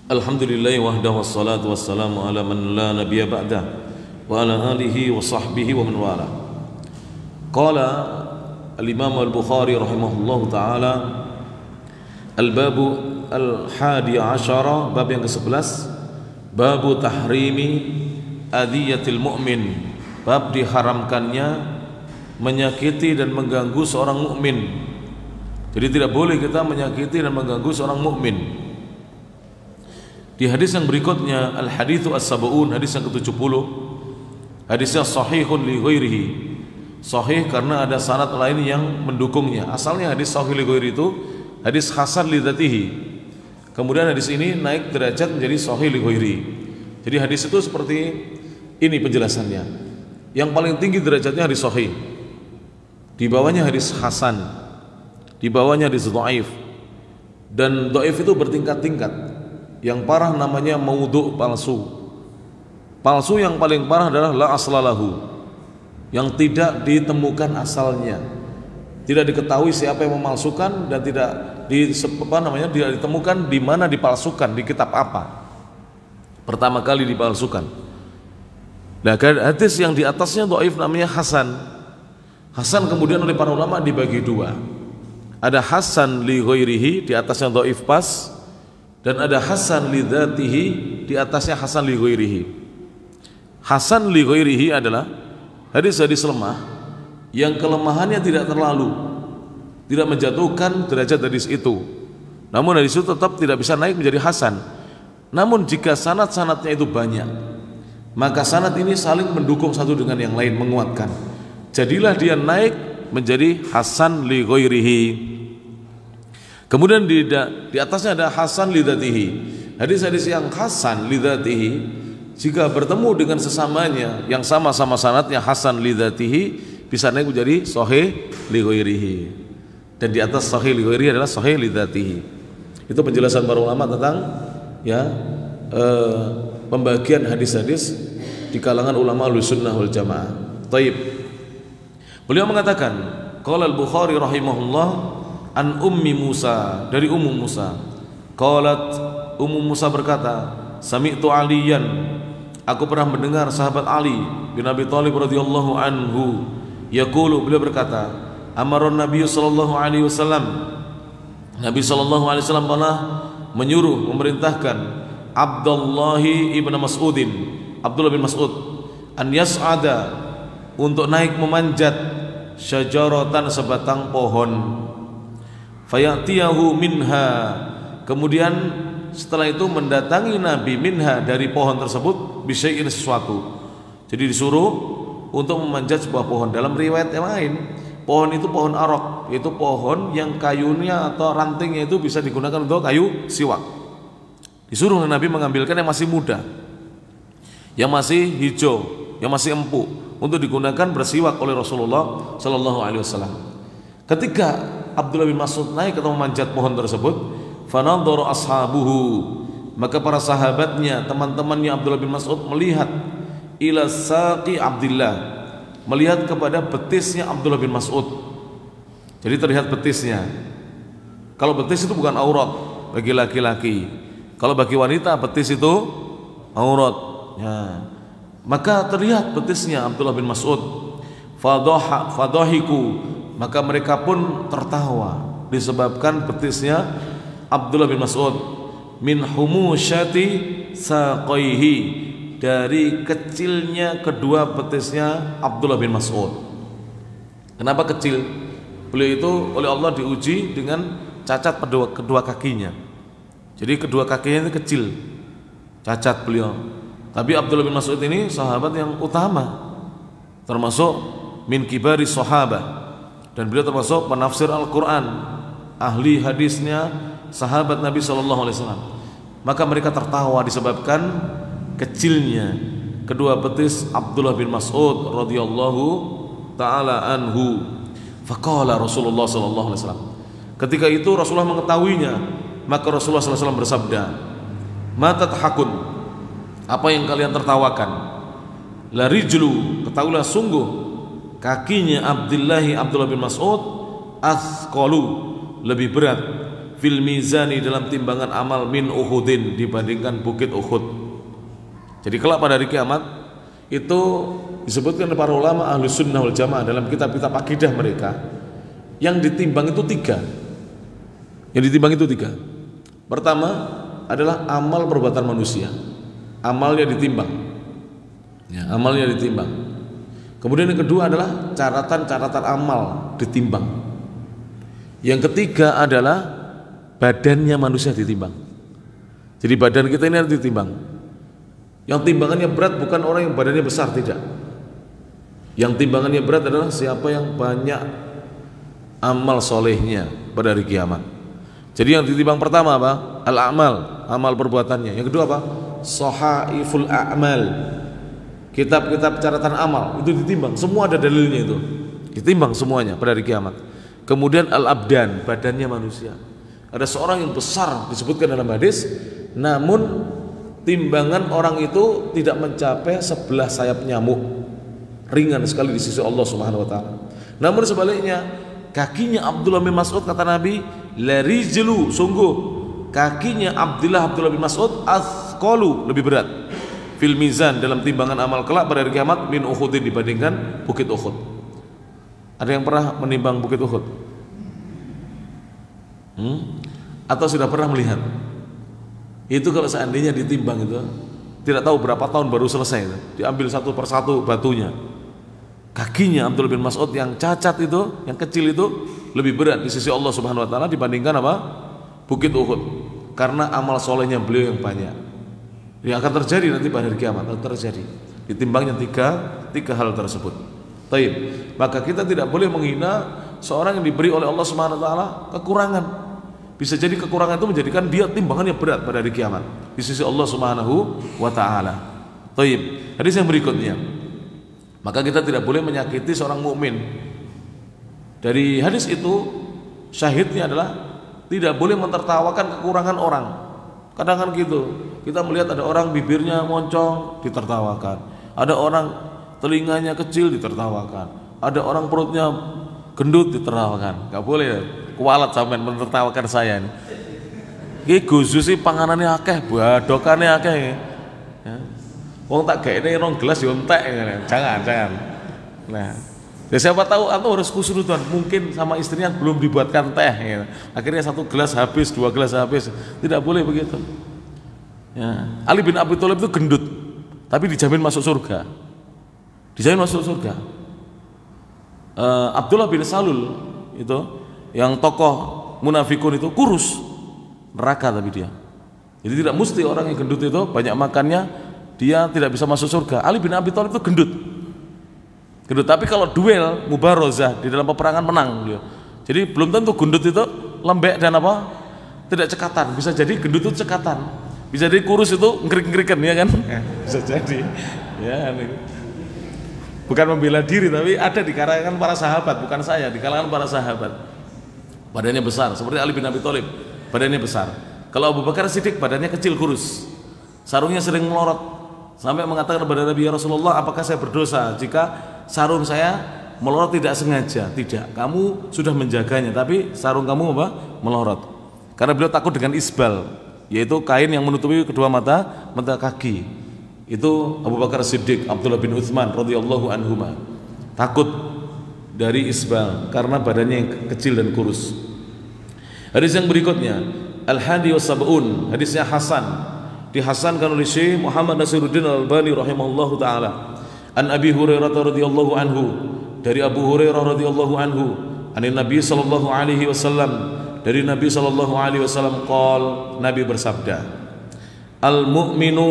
Alhamdulillah wahdahu wassalatu wassalamu ala man la nabiyya ba'dah wa ala alihi wa sahbihi wa man wala. Qala al-Imam al-Bukhari rahimahullahu ta'ala al-babu al-hadi ashara, bab yang ke-11, babu tahrimi adiyatil mu'min, bab diharamkannya menyakiti dan mengganggu seorang mukmin. Jadi tidak boleh kita menyakiti dan mengganggu seorang mukmin. Di hadis yang berikutnya, al-haditsu as-sab'un, hadis yang ke-70, hadisnya sahihun li ghairihi, sahih karena ada sanad lain yang mendukungnya. Asalnya hadis sahih li ghairi itu hadis hasan li dzatihi, kemudian hadis ini naik derajat menjadi sahih li ghairi. Jadi hadis itu seperti ini penjelasannya. Yang paling tinggi derajatnya hadis sahih, di bawahnya hadis hasan, di bawahnya hadis dhaif, dan dhaif itu bertingkat-tingkat. Yang parah namanya maudhu', palsu. Palsu yang paling parah adalah la aslalahu, yang tidak ditemukan asalnya, tidak diketahui siapa yang memalsukan, dan tidak tidak ditemukan di mana dipalsukan, di kitab apa pertama kali dipalsukan. Nah, hadis yang di atasnya dhaif namanya hasan. Hasan kemudian oleh para ulama dibagi dua. Ada hasan li ghairihi, di atasnya dhaif pas, dan ada hasan li dzatihi, di atasnya hasan li ghairihi. Hasan li ghairihi adalah hadis-hadis lemah yang kelemahannya tidak menjatuhkan derajat hadis itu. Namun hadis itu tetap tidak bisa naik menjadi hasan. Namun jika sanad-sanadnya itu banyak, maka sanad ini saling mendukung satu dengan yang lain, menguatkan. Jadilah dia naik menjadi hasan li ghairihi. Kemudian di atasnya ada hasan li dzatihi. Hadis-hadis yang hasan li dzatihi jika bertemu dengan sesamanya yang sama-sama sanadnya hasan li dzatihi, bisa naik menjadi sahih li ghairihi. Dan di atas sahih li ghairihi adalah sahih li dzatihi. Itu penjelasan para ulama tentang pembagian hadis-hadis di kalangan ulama Ahlussunnah wal Jamaah. Taib. Beliau mengatakan, qala al-Bukhari rahimahullah an Ummi Musa, dari Ummu Musa. Qalat, Ummu Musa berkata, sami'tu Aliyan, aku pernah mendengar sahabat Ali bin Abi Thalib radhiyallahu anhu yaqulu, beliau berkata, amaron Nabi sallallahu alaihi wasallam, Nabi sallallahu alaihi wasallam pernah menyuruh, memerintahkan Abdullah ibn Mas'udin, Abdullah bin Mas'ud, an yas'ada, untuk naik memanjat syajaratan, sebatang pohon, fayatiyahu minha, kemudian setelah itu mendatangi Nabi minha, dari pohon tersebut, bisyai'in, sesuatu. Jadi disuruh untuk memanjat sebuah pohon. Dalam riwayat yang lain, pohon itu pohon arok, yaitu pohon yang kayunya atau rantingnya itu bisa digunakan untuk kayu siwak. Disuruh Nabi mengambilkan yang masih muda, yang masih hijau, yang masih empuk, untuk digunakan bersiwak oleh Rasulullah Sallallahu Alaihi Wasallam. Ketika Abdullah bin Mas'ud naik atau memanjat pohon tersebut, fanadhara ashabuhu, maka para sahabatnya, teman-temannya Abdullah bin Mas'ud melihat ila saqi Abdullah, melihat kepada betisnya Abdullah bin Mas'ud. Jadi terlihat betisnya. Kalau betis itu bukan aurat bagi laki-laki, kalau bagi wanita betis itu aurat ya. Maka terlihat betisnya Abdullah bin Mas'ud. Fadahiku, maka mereka pun tertawa disebabkan betisnya Abdullah bin Mas'ud. Min humusyati saqaihi, dari kecilnya kedua betisnya Abdullah bin Mas'ud. Kenapa kecil? Beliau itu oleh Allah diuji dengan cacat kedua kakinya. Jadi kedua kakinya itu kecil, cacat beliau. Tapi Abdullah bin Mas'ud ini sahabat yang utama, termasuk min kibari sahabah, dan beliau termasuk penafsir Al-Quran, ahli hadisnya sahabat Nabi SAW. Maka mereka tertawa disebabkan kecilnya kedua betis Abdullah bin Mas'ud radhiyallahu ta'ala anhu. Faqala Rasulullah SAW, ketika itu Rasulullah mengetahuinya, maka Rasulullah SAW bersabda, ma tathakun, apa yang kalian tertawakan? La rijlu, ketahuilah sungguh kakinya Abdullah bin Mas'ud athqalu, lebih berat, fil mizani, dalam timbangan amal, min Uhudin, dibandingkan bukit Uhud. Jadi kelak pada hari kiamat itu disebutkan oleh para ulama Ahlussunnah wal Jamaah dalam kitab-kitab akidah mereka, yang ditimbang itu tiga. Yang ditimbang itu tiga. Pertama adalah amal perbuatan manusia, amalnya ditimbang ya, amalnya ditimbang. Kemudian yang kedua adalah catatan amal ditimbang. Yang ketiga adalah badannya manusia ditimbang. Jadi badan kita ini harus ditimbang. Yang timbangannya berat bukan orang yang badannya besar, tidak. Yang timbangannya berat adalah siapa yang banyak amal solehnya pada hari kiamat. Jadi yang ditimbang pertama apa? Al-amal, amal perbuatannya. Yang kedua apa? Sahaiful a'mal, kitab-kitab catatan amal, itu ditimbang. Semua ada dalilnya itu. Ditimbang semuanya pada hari kiamat. Kemudian al-abdan, badannya manusia. Ada seorang yang besar disebutkan dalam hadis, namun timbangan orang itu tidak mencapai sebelah sayap nyamuk, ringan sekali di sisi Allah Subhanahu wa taala. Namun sebaliknya, kakinya Abdullah bin Mas'ud, kata Nabi, la rijlu, sungguh kakinya Abdullah bin Mas'ud athqalu, lebih berat, fil mizan, dalam timbangan amal kelak pada hari kiamat, min Uhudin, dibandingkan bukit Uhud. Ada yang pernah menimbang Bukit Uhud? Atau sudah pernah melihat? Itu kalau seandainya ditimbang itu, tidak tahu berapa tahun baru selesai itu. Diambil satu persatu batunya. Kakinya Abdullah bin Mas'ud yang cacat itu, yang kecil itu lebih berat di sisi Allah Subhanahu wa taala dibandingkan apa? Bukit Uhud. Karena amal solehnya beliau yang banyak. Yang akan terjadi nanti pada hari kiamat akan terjadi. Ditimbangnya tiga hal tersebut. Taib. Maka kita tidak boleh menghina seorang yang diberi oleh Allah Subhanahu wa taala kekurangan. Bisa jadi kekurangan itu menjadikan dia timbangannya berat pada hari kiamat di sisi Allah Subhanahu wa taala. Taib. Hadis yang berikutnya. Maka kita tidak boleh menyakiti seorang mukmin. Dari hadis itu syahidnya adalah tidak boleh mentertawakan kekurangan orang. Kadang kan gitu. Kita melihat ada orang bibirnya moncong ditertawakan. Ada orang telinganya kecil ditertawakan. Ada orang perutnya gendut ditertawakan. Gak boleh kualat sampean mentertawakan saya ini. Iki guzu sih panganannya akeh, badokane akeh. Ya. Wong tak gaene rong gelas yo entek. Jangan. Nah, ya siapa tahu atau harus kusurutan. Mungkin sama istrinya belum dibuatkan teh. Ya. Akhirnya 1 gelas habis, 2 gelas habis. Tidak boleh begitu. Ya. Ali bin Abi Thalib itu gendut, tapi dijamin masuk surga. Dijamin masuk surga. Abdullah bin Salul itu yang tokoh munafikun itu kurus, neraka tapi dia. Jadi tidak mesti orang yang gendut itu banyak makannya dia tidak bisa masuk surga. Ali bin Abi Thalib itu gendut. Tapi kalau duel mubarozah di dalam peperangan menang dia. Jadi belum tentu gendut itu lembek dan apa? Tidak cekatan. Bisa jadi gendut itu cekatan. Bisa jadi kurus itu ngerik-ngerikan ya kan? Bisa jadi. Ya, ini. Bukan membela diri tapi ada di kalangan para sahabat, bukan saya, di kalangan para sahabat. Badannya besar seperti Ali bin Abi Thalib. Badannya besar. Kalau Abu Bakar Siddiq badannya kecil kurus. Sarungnya sering melorot. Sampai mengatakan kepada Nabi, ya Rasulullah, apakah saya berdosa jika sarung saya melorot tidak sengaja? Tidak, kamu sudah menjaganya, tapi sarung kamu apa? Melorot. Karena beliau takut dengan isbal, yaitu kain yang menutupi kedua mata kaki. Itu Abu Bakar Siddiq, Abdullah bin Utsman radhiyallahu anhuma. Takut dari isbal karena badannya yang kecil dan kurus. Hadis yang berikutnya, Al-Hadi wa Sab'un, hadisnya Hasan. Dihasankan oleh Syekh Muhammad Nasiruddin Al-Albani rahimahullahu taala. An Abi Hurairah radhiyallahu anhu, dari Abu Hurairah radhiyallahu anhu, anin Nabi sallallahu alaihi wasallam, dari Nabi sallallahu alaihi wasallam qol, Nabi bersabda, al mu'minu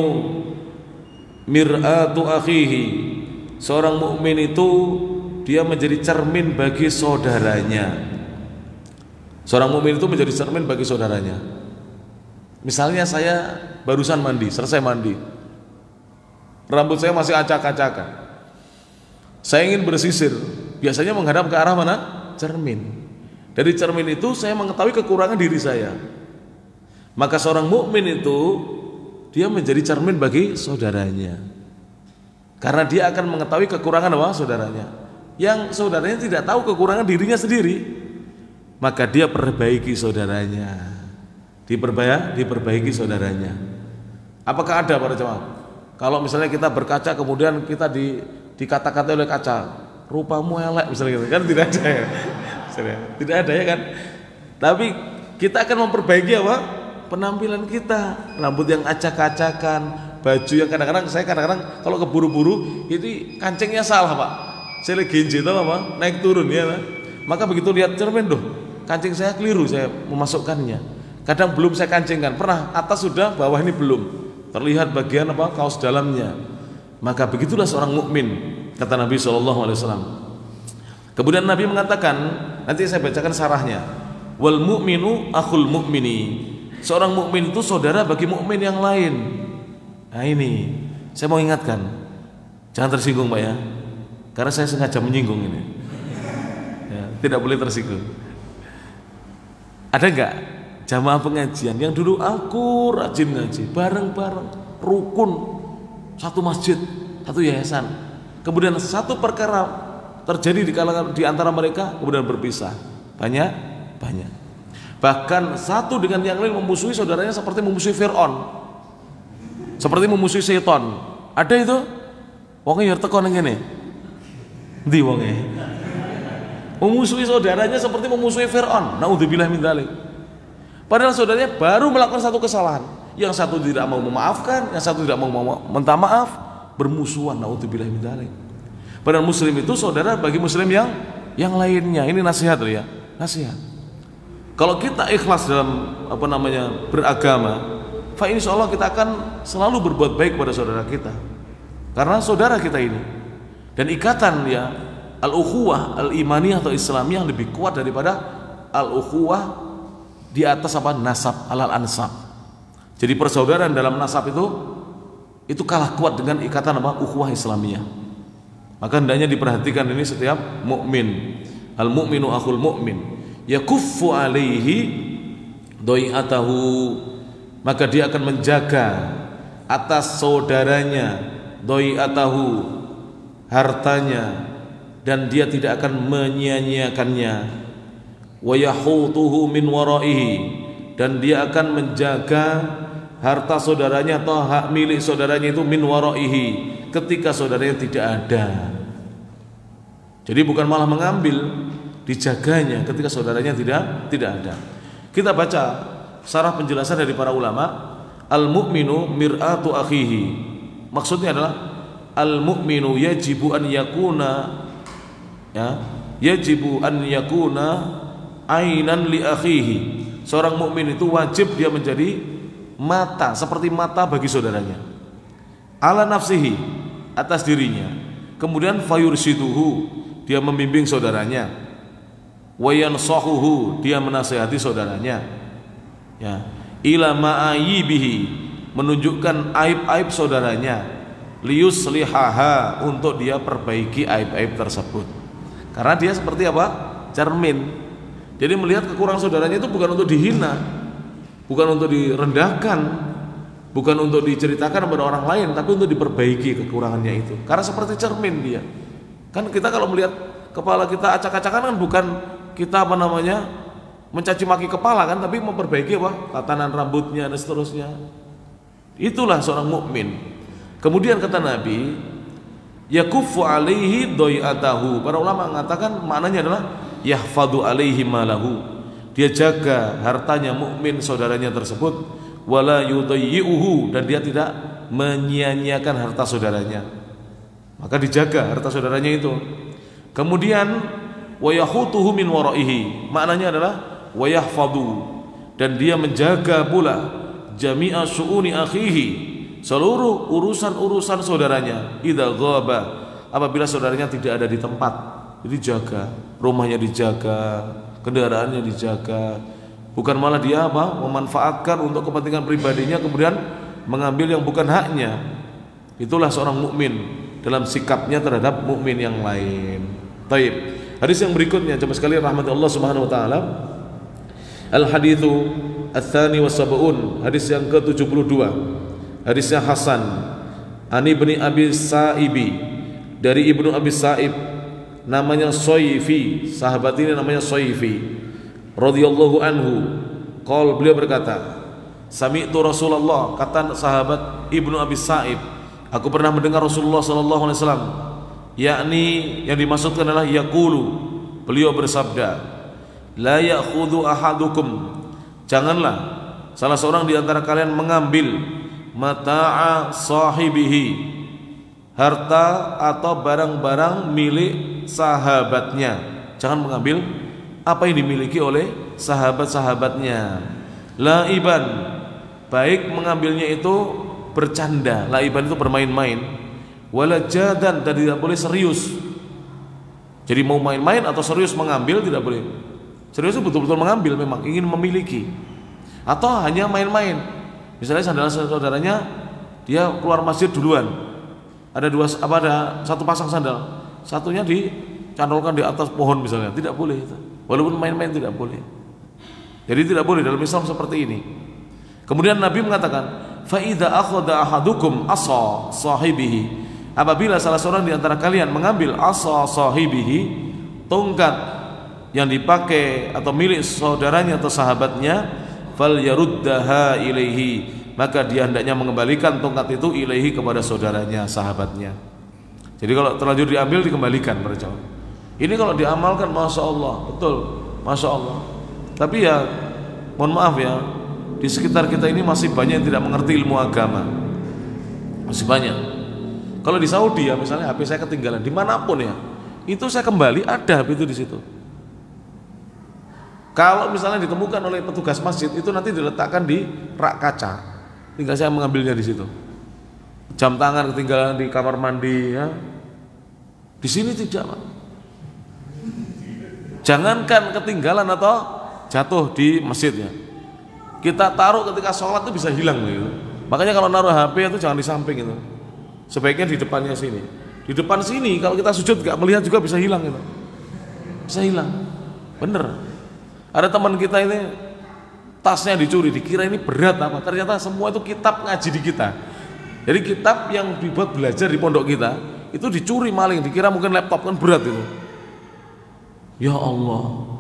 mir'atu akhihi. Seorang mukmin itu dia menjadi cermin bagi saudaranya. Seorang mukmin itu menjadi cermin bagi saudaranya. Misalnya saya barusan mandi, selesai mandi, rambut saya masih acak-acakan, saya ingin bersisir, biasanya menghadap ke arah mana? Cermin. Dari cermin itu saya mengetahui kekurangan diri saya. Maka seorang mukmin itu dia menjadi cermin bagi saudaranya, karena dia akan mengetahui kekurangan apa? Saudaranya. Yang saudaranya tidak tahu kekurangan dirinya sendiri, maka dia perbaiki saudaranya. Diperbaiki saudaranya. Apakah ada para jemaah? Kalau misalnya kita berkaca kemudian kita dikata-kata oleh kaca, rupamu elek misalnya gitu, kan tidak ada ya. Tidak ada ya kan. Tapi kita akan memperbaiki apa? Penampilan kita, rambut yang acak-acakan, baju yang kadang-kadang kalau keburu-buru ini kancingnya salah Pak. Saya lagi genjit apa? Naik turun ya. Maka begitu lihat cermin, doh, kancing saya keliru, saya memasukkannya. Kadang belum saya kancingkan, pernah atas sudah, bawah ini belum terlihat bagian apa kaos dalamnya. Maka begitulah seorang mukmin, kata Nabi SAW. Kemudian Nabi mengatakan, nanti saya bacakan sarahnya, wal mu'minu akhul mu'mini. Seorang mukmin itu saudara bagi mukmin yang lain. Nah ini saya mau ingatkan, jangan tersinggung Pak ya, karena saya sengaja menyinggung ini ya, tidak boleh tersinggung. Ada enggak jamaah pengajian yang dulu aku rajin ngaji bareng-bareng, rukun, satu masjid, satu yayasan, kemudian satu perkara terjadi di antara mereka kemudian berpisah, banyak. Bahkan satu dengan yang lain memusuhi saudaranya seperti memusuhi Fir'aun, seperti memusuhi setan. Ada itu wongnya ya teko nang ngene ndi wonge memusuhi saudaranya seperti memusuhi Fir'aun. Naudzubillah min dzalik. Padahal saudaranya baru melakukan satu kesalahan, yang satu tidak mau memaafkan, yang satu tidak mau minta maaf, bermusuhan. Naudzubillah min dzalik. Padahal muslim itu saudara bagi muslim yang lainnya. Ini nasihat ya, nasihat. Kalau kita ikhlas dalam beragama, fa insyaallah kita akan selalu berbuat baik pada saudara kita. Karena saudara kita ini, dan ikatan ya al-ukhuwah al-imaniyah atau islamiyah lebih kuat daripada al-ukhuwah di atas nasab alal ansab. Jadi persaudaraan dalam nasab itu kalah kuat dengan ikatan ukhuwah islamiyah. Maka hendaknya diperhatikan ini setiap mukmin. Al-mu'minu akhul mu'min, yakuffu alaihi doi'atahu, maka dia akan menjaga atas saudaranya doi'atahu, hartanya, dan dia tidak akan menyia-nyiakannya. Wa yahutuhu min waraihi, dan dia akan menjaga harta saudaranya atau hak milik saudaranya itu min waraihi, ketika saudaranya tidak ada. Jadi bukan malah mengambil, dijaganya ketika saudaranya tidak ada. Kita baca syarah penjelasan dari para ulama, al-mu'minu mir'atu akhihi. Maksudnya adalah al-mu'minu yajibu an yakuna ainan li akhihi. Seorang mukmin itu wajib dia menjadi mata, seperti mata bagi saudaranya. Ala nafsihi, atas dirinya. Kemudian fayursiduhu, dia membimbing saudaranya. Wa yansahuhu, dia menasihati saudaranya. Ya, ila ma'ayibihi, menunjukkan aib-aib saudaranya. Liyuslihaha, untuk dia perbaiki aib-aib tersebut. Karena dia seperti cermin. Jadi melihat kekurangan saudaranya itu bukan untuk dihina, bukan untuk direndahkan, bukan untuk diceritakan kepada orang lain, tapi untuk diperbaiki kekurangannya itu. Karena seperti cermin dia. Kan kita kalau melihat kepala kita acak-acakan kan bukan kita mencaci maki kepala kan, tapi memperbaiki tatanan rambutnya dan seterusnya. Itulah seorang mukmin. Kemudian kata Nabi, yakuffu alaihi doi'atahu. Para ulama mengatakan maknanya adalah yahfadu alaihi malahu, dia jaga hartanya mukmin saudaranya tersebut, wala yudayyi'uhu, dan dia tidak menyia-nyiakan harta saudaranya, maka dijaga harta saudaranya itu. Kemudian wa yahutuhu min waraihi, maknanya adalah wa yahfadu, dan dia menjaga pula jami'a syu'uni akhihi, seluruh urusan-urusan saudaranya, idza ghaba, apabila saudaranya tidak ada di tempat. Jadi jaga, rumahnya dijaga, kendaraannya dijaga. Bukan malah dia memanfaatkan untuk kepentingan pribadinya, kemudian mengambil yang bukan haknya. Itulah seorang mukmin dalam sikapnya terhadap mukmin yang lain. Taib. Hadis yang berikutnya, coba sekalian rahmat Allah Subhanahu wa taala. Al-haditsu ats-tsani wa sab'un, hadis yang ke-72. Hadisnya Hasan. Ani ibni Abi Sa'ibi, dari Ibnu Abi Sa'ib, namanya Soifi, sahabat ini namanya Soifi radhiyallahu anhu. Qol, beliau berkata, sami'tu Rasulullah, kata sahabat Ibnu Abi Sa'ib, aku pernah mendengar Rasulullah sallallahu alaihi wasallam, yakni yang dimaksudkan adalah yaqulu, beliau bersabda, la ya'khudhu ahadukum, janganlah salah seorang di antara kalian mengambil mata'a sahibihi, harta atau barang-barang milik sahabatnya. Jangan mengambil apa yang dimiliki oleh sahabat-sahabatnya. Laiban, baik mengambilnya itu bercanda, laiban itu bermain-main, wala jadan, dan tidak boleh serius. Jadi mau main-main atau serius mengambil tidak boleh. Serius itu betul-betul mengambil, memang ingin memiliki. Atau hanya main-main. Misalnya sandal saudaranya, dia keluar masjid duluan. Ada satu pasang sandal, satunya dicantolkan di atas pohon misalnya, tidak boleh itu. Walaupun main-main tidak boleh. Jadi tidak boleh dalam Islam seperti ini. Kemudian Nabi mengatakan, fa idza akhadha ahadukum asa sahibihi, apabila salah seorang di antara kalian mengambil asa sahibihi, tongkat yang dipakai atau milik saudaranya atau sahabatnya, fal yaruddaha ilaihi, maka dia hendaknya mengembalikan tongkat itu ilaihi, kepada saudaranya, sahabatnya. Jadi kalau terlanjur diambil, dikembalikan pada jawab. Ini kalau diamalkan, masya Allah, betul, masya Allah. Tapi ya, mohon maaf ya, di sekitar kita ini masih banyak yang tidak mengerti ilmu agama, masih banyak. Kalau di Saudi ya, misalnya HP saya ketinggalan, dimanapun ya, itu saya kembali ada HP itu di situ. Kalau misalnya ditemukan oleh petugas masjid, itu nanti diletakkan di rak kaca, tinggal saya mengambilnya di situ. Jam tangan ketinggalan di kamar mandi ya, di sini tidak, Pak. Jangankan ketinggalan atau jatuh di masjidnya, kita taruh ketika sholat itu bisa hilang gitu. Makanya kalau naruh HP itu jangan di samping itu, sebaiknya di depannya sini. Di depan sini kalau kita sujud nggak melihat juga bisa hilang itu, bisa hilang, bener. Ada teman kita ini tasnya dicuri, dikira ini berat apa, ternyata semua itu kitab ngaji di kita. Jadi kitab yang dibuat belajar di pondok kita itu dicuri maling, dikira mungkin laptop, kan berat itu. Ya Allah,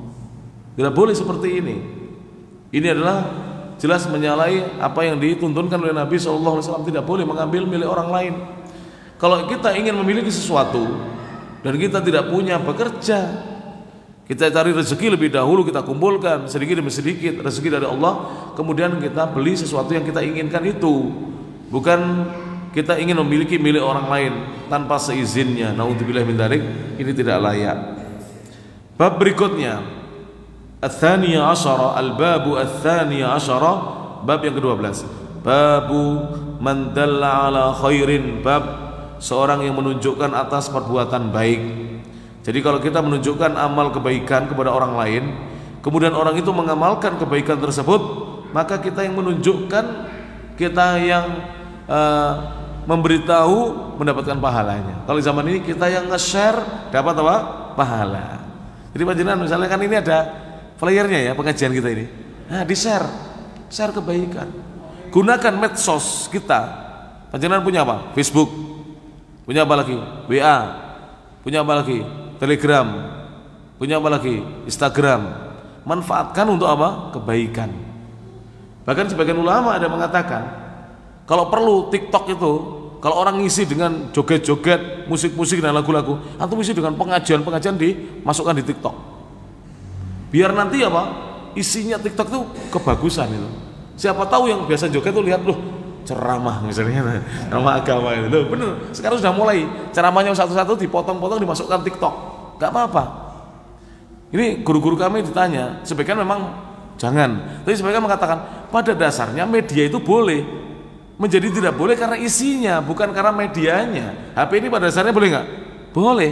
tidak boleh seperti ini. Ini adalah jelas menyalahi apa yang dituntunkan oleh Nabi SAW. Tidak boleh mengambil milik orang lain. Kalau kita ingin memiliki sesuatu dan kita tidak punya, bekerja, kita cari rezeki lebih dahulu, kita kumpulkan sedikit demi sedikit rezeki dari Allah, kemudian kita beli sesuatu yang kita inginkan itu. Bukan kita ingin memiliki milik orang lain tanpa seizinnya. Naudzubillah min dzalik, ini tidak layak. Bab berikutnya, Ats-Tsaniyah Asyara, Al-Babu Ats-Tsaniyah Asyara, bab yang ke-12. Babu man dalla ala khairin, bab seorang yang menunjukkan atas perbuatan baik. Jadi kalau kita menunjukkan amal kebaikan kepada orang lain, kemudian orang itu mengamalkan kebaikan tersebut, maka kita yang menunjukkan, kita yang memberitahu mendapatkan pahalanya. Kalau zaman ini kita yang nge-share dapat apa? Pahala. Jadi panjenengan misalnya kan ini ada flyernya ya pengajian kita ini. Nah, di-share, share kebaikan. Gunakan medsos kita. Panjenengan punya apa? Facebook. Punya apa lagi? WA. Punya apa lagi? Telegram. Punya apa lagi? Instagram. Manfaatkan untuk apa? Kebaikan. Bahkan sebagian ulama ada mengatakan, kalau perlu TikTok itu, kalau orang ngisi dengan joget-joget, musik-musik dan lagu-lagu, atau ngisi dengan pengajian-pengajian dimasukkan di TikTok. Biar nanti apa? Isinya TikTok itu kebagusan itu. Siapa tahu yang biasa joget itu lihat, loh, ceramah misalnya, ceramah agama itu. Loh, bener, sekarang sudah mulai ceramahnya satu-satu dipotong-potong dimasukkan TikTok. Gak apa-apa. Ini guru-guru kami ditanya, sebagian memang jangan, tapi sebagian mengatakan pada dasarnya media itu boleh. Menjadi tidak boleh karena isinya, bukan karena medianya. HP ini pada dasarnya boleh nggak? Boleh.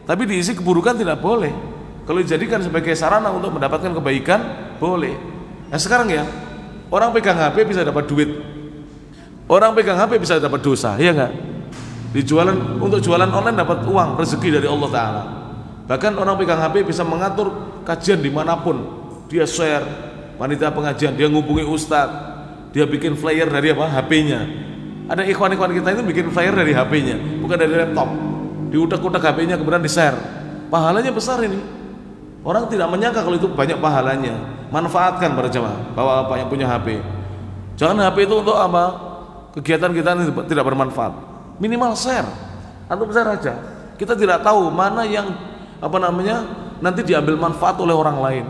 Tapi diisi keburukan tidak boleh. Kalau dijadikan sebagai sarana untuk mendapatkan kebaikan, boleh. Nah sekarang ya, orang pegang HP bisa dapat duit. Orang pegang HP bisa dapat dosa, iya nggak? Dijualan, untuk jualan online dapat uang, rezeki dari Allah Ta'ala. Bahkan orang pegang HP bisa mengatur kajian dimanapun. Dia share, wanita pengajian, dia ngubungi ustadz, dia bikin flyer dari apa? HP-nya. Ada ikhwan-ikhwan kita itu bikin flyer dari HP-nya, bukan dari laptop. Diutak-utak HP-nya kemudian di-share. Pahalanya besar ini. Orang tidak menyangka kalau itu banyak pahalanya. Manfaatkan para jemaah, bapak-bapak yang punya HP. Jangan HP itu untuk apa? Kegiatan kita tidak bermanfaat. Minimal share. Antum share aja. Kita tidak tahu mana yang nanti diambil manfaat oleh orang lain.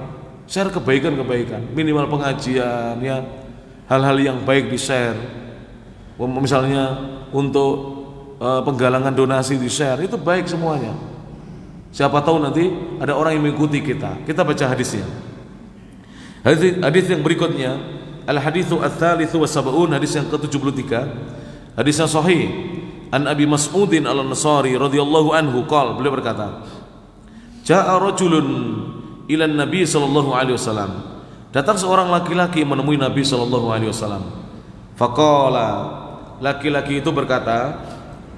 Share kebaikan-kebaikan, minimal pengajian ya. Hal-hal yang baik di-share. Misalnya untuk penggalangan donasi di-share, itu baik semuanya. Siapa tahu nanti ada orang yang mengikuti kita. Kita baca hadisnya. Hadis yang berikutnya, al-haditsu ats-tsalitsu was-sab'un, hadis yang ke-73. Hadisnya sahih. An Abi Mas'udin Al-Ansari radhiyallahu anhu qala, beliau berkata, Ja'a rajulun ila Nabi sallallahu alaihi wasallam. Datang seorang laki-laki menemui Nabi SAW. Faqala, laki-laki itu berkata,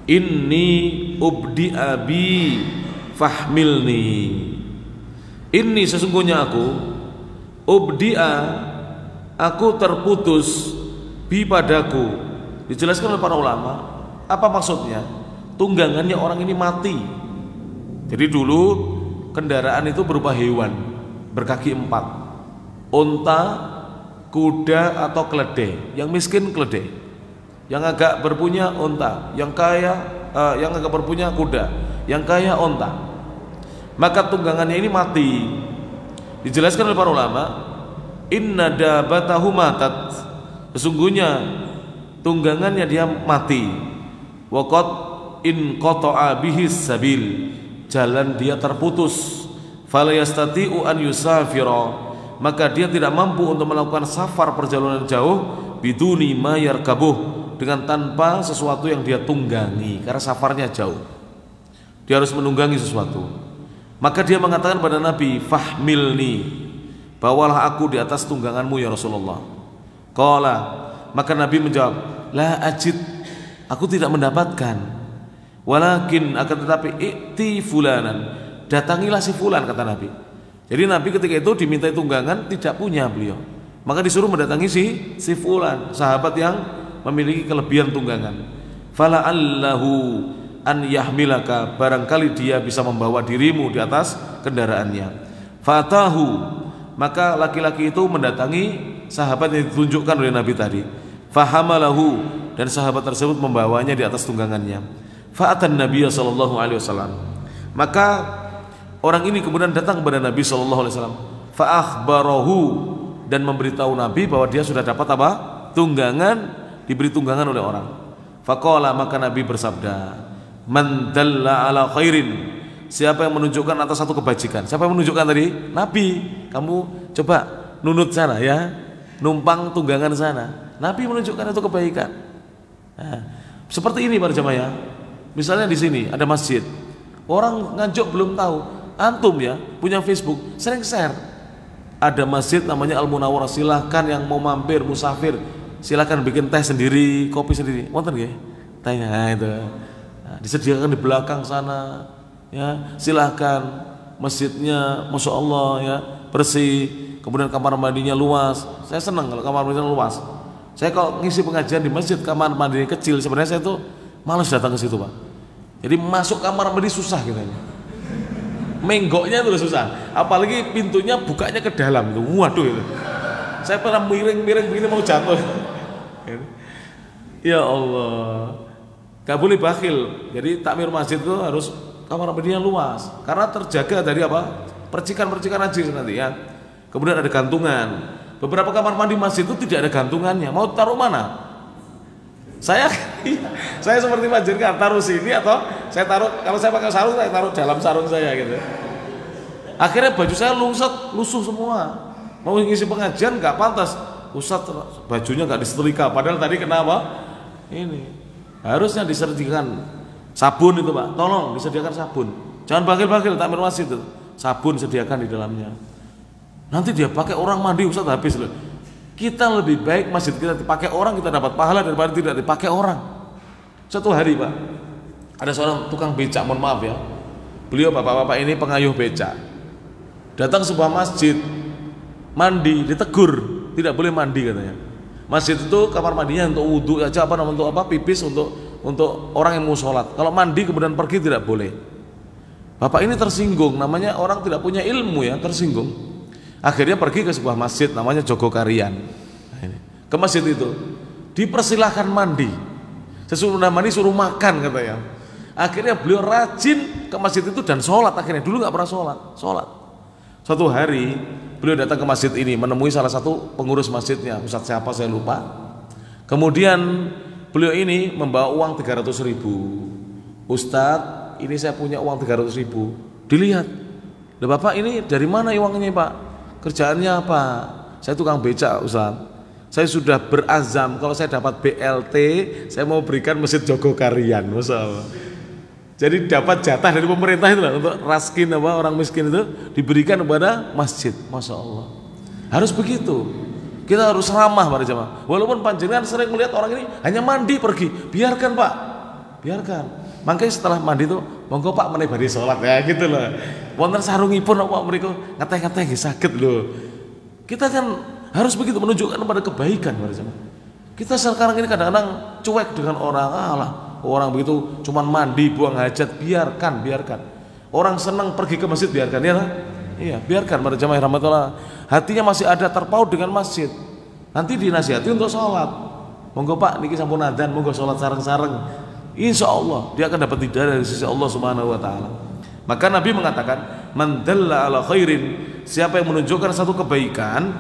Inni ubdi abi fahmilni. Inni sesungguhnya aku, ubdi'a, aku terputus, bi padaku. Dijelaskan oleh para ulama, apa maksudnya? Tunggangannya orang ini mati. Jadi dulu kendaraan itu berupa hewan berkaki 4. Unta, kuda atau keledai. Yang miskin keledai, yang agak berpunya unta, yang kaya yang agak berpunya kuda, yang kaya unta. maka tunggangannya ini mati. Dijelaskan oleh para ulama, inna dabatahu matat, sesungguhnya tunggangannya dia mati. Waqad in qata'a bihi sabil, jalan dia terputus. Fala yastati'u an yusafira, maka dia tidak mampu untuk melakukan safar perjalanan jauh biduni ma yarkabuh, dengan tanpa sesuatu yang dia tunggangi, karena safarnya jauh. Dia harus menunggangi sesuatu. Maka dia mengatakan pada Nabi, fahmilni, bawalah aku di atas tungganganmu ya Rasulullah. Qala, maka Nabi menjawab, la ajid, aku tidak mendapatkan. Walakin, akan tetapi, i'ti fulanan, datangilah si fulan, kata Nabi. Jadi Nabi ketika itu dimintai tunggangan, tidak punya beliau, maka disuruh mendatangi si fulan, sahabat yang memiliki kelebihan tunggangan. Fala'allahu an yahmilaka, barangkali dia bisa membawa dirimu di atas kendaraannya. Fatahu, maka laki-laki itu mendatangi sahabat yang ditunjukkan oleh Nabi tadi. Fahamalahu, dan sahabat tersebut membawanya di atas tunggangannya. Fa'atan Nabiya sallallahu alaihi wasallam, maka orang ini kemudian datang kepada Nabi sallallahu alaihi wasallam. Fa'akhbarahu, dan memberitahu Nabi bahwa dia sudah dapat apa? Tunggangan, diberi tunggangan oleh orang. Faqala, maka Nabi bersabda, man dalla ala khairin, siapa yang menunjukkan atas satu kebajikan. Siapa yang menunjukkan tadi? Nabi. Kamu coba nunut sana ya, numpang tunggangan sana. Nabi menunjukkan itu kebaikan. Nah, seperti ini para jemaah ya. Misalnya di sini ada masjid, orang Nganjuk belum tahu, antum ya punya Facebook, sering share. Ada masjid namanya Al Munawwarah, silahkan yang mau mampir musafir, silahkan bikin teh sendiri, kopi sendiri. Wonten nggih? Tehnya itu. Nah, disediakan di belakang sana, ya silahkan. Masjidnya, masya Allah ya, bersih. Kemudian kamar mandinya luas. Saya senang kalau kamar mandinya luas. Saya kalau ngisi pengajian di masjid kamar mandinya kecil, sebenarnya saya tuh malas datang ke situ pak. Jadi masuk kamar mandi susah gitu. Menggoknya itu susah. Apalagi pintunya bukanya ke dalam itu. Waduh itu. Saya pernah miring-miring begini mau jatuh. Ya Allah. Gak boleh bakhil. Jadi takmir masjid itu harus kamar mandinya luas, karena terjaga dari apa? Percikan-percikan najis nanti ya. Kemudian ada gantungan. Beberapa kamar mandi masjid itu tidak ada gantungannya. Mau taruh mana? Saya seperti Pak Jirkan, taruh sini atau saya taruh, kalau saya pakai sarung saya taruh dalam sarung saya gitu. Akhirnya baju saya lusuh semua. Mau ngisi pengajian nggak pantas. Ustaz bajunya nggak disetrika. Padahal tadi kenapa? Ini harusnya disediakan sabun itu pak, tolong disediakan sabun. Jangan bakil-bakil takmir masjid itu. Sabun sediakan di dalamnya. Nanti dia pakai orang mandi Ustaz habis loh. Kita lebih baik masjid kita dipakai orang, kita dapat pahala daripada tidak dipakai orang. Satu hari pak, ada seorang tukang becak, mohon maaf ya, beliau bapak-bapak ini pengayuh becak, datang sebuah masjid, mandi, ditegur, tidak boleh mandi katanya. Masjid itu kamar mandinya untuk wudhu aja, apa namanya, untuk apa, pipis, untuk orang yang mau sholat. Kalau mandi kemudian pergi tidak boleh. Bapak ini tersinggung, namanya orang tidak punya ilmu ya, tersinggung. Akhirnya pergi ke sebuah masjid namanya Jogokarian. Nah, ini. Ke masjid itu dipersilahkan mandi. Sesudah mandi suruh makan katanya. Akhirnya beliau rajin ke masjid itu dan sholat. Akhirnya dulu nggak pernah sholat. Suatu hari beliau datang ke masjid ini, menemui salah satu pengurus masjidnya, Ustaz siapa saya lupa. Kemudian beliau ini membawa uang 300.000. Ustaz, ini saya punya uang 300.000. Dilihat, loh Bapak ini dari mana uangnya Pak? Kerjaannya apa? Saya tukang becak Ustaz. Saya sudah berazam kalau saya dapat BLT, saya mau berikan masjid Jogokarian. Masya Allah. Jadi dapat jatah dari pemerintah itu lah, untuk raskin apa, orang miskin itu diberikan kepada masjid. Masya Allah. Harus begitu. Kita harus ramah pada jamaah. Walaupun panjenengan sering melihat orang ini hanya mandi pergi, biarkan Pak, biarkan. Makanya setelah mandi itu, monggo Pak menibadi sholat ya gitu loh. Wonten sarungipun apa mereka ngeteh-ngeteh sakit loh. Kita kan harus begitu, menunjukkan pada kebaikan pada jamaah. Kita sekarang ini kadang-kadang cuek dengan orang, orang begitu cuman mandi buang hajat, biarkan. Orang senang pergi ke masjid, biarkan ya. Iya, biarkan pada jamaah rahmatullah. Hatinya masih ada terpaut dengan masjid. Nanti dinasihati untuk sholat. Monggo Pak niki sampun adzan, monggo sholat sareng-sareng. Insya Allah dia akan dapat hidayah dari sisi Allah Subhanahu wa taala. Maka Nabi mengatakan, man dalla ala khairin, siapa yang menunjukkan satu kebaikan,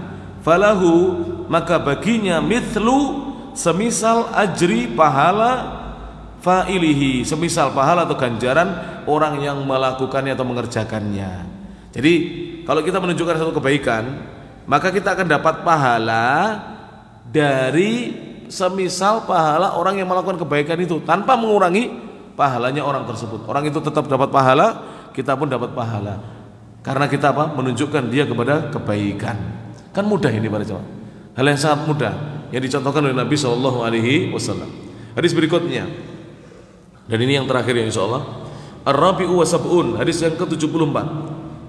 falahu, maka baginya mithlu, semisal ajri, pahala, fa'ilihi, semisal pahala atau ganjaran orang yang melakukannya atau mengerjakannya. Jadi kalau kita menunjukkan satu kebaikan, maka kita akan dapat pahala dari semisal pahala orang yang melakukan kebaikan itu, tanpa mengurangi pahalanya orang tersebut. Orang itu tetap dapat pahala, kita pun dapat pahala, karena kita apa? Menunjukkan dia kepada kebaikan. Kan mudah ini para jemaah, hal yang sangat mudah yang dicontohkan oleh Nabi SAW. Hadis berikutnya, dan ini yang terakhir ya insyaallah, Ar-Rabi'u wa Sab'un, hadis yang ke-74,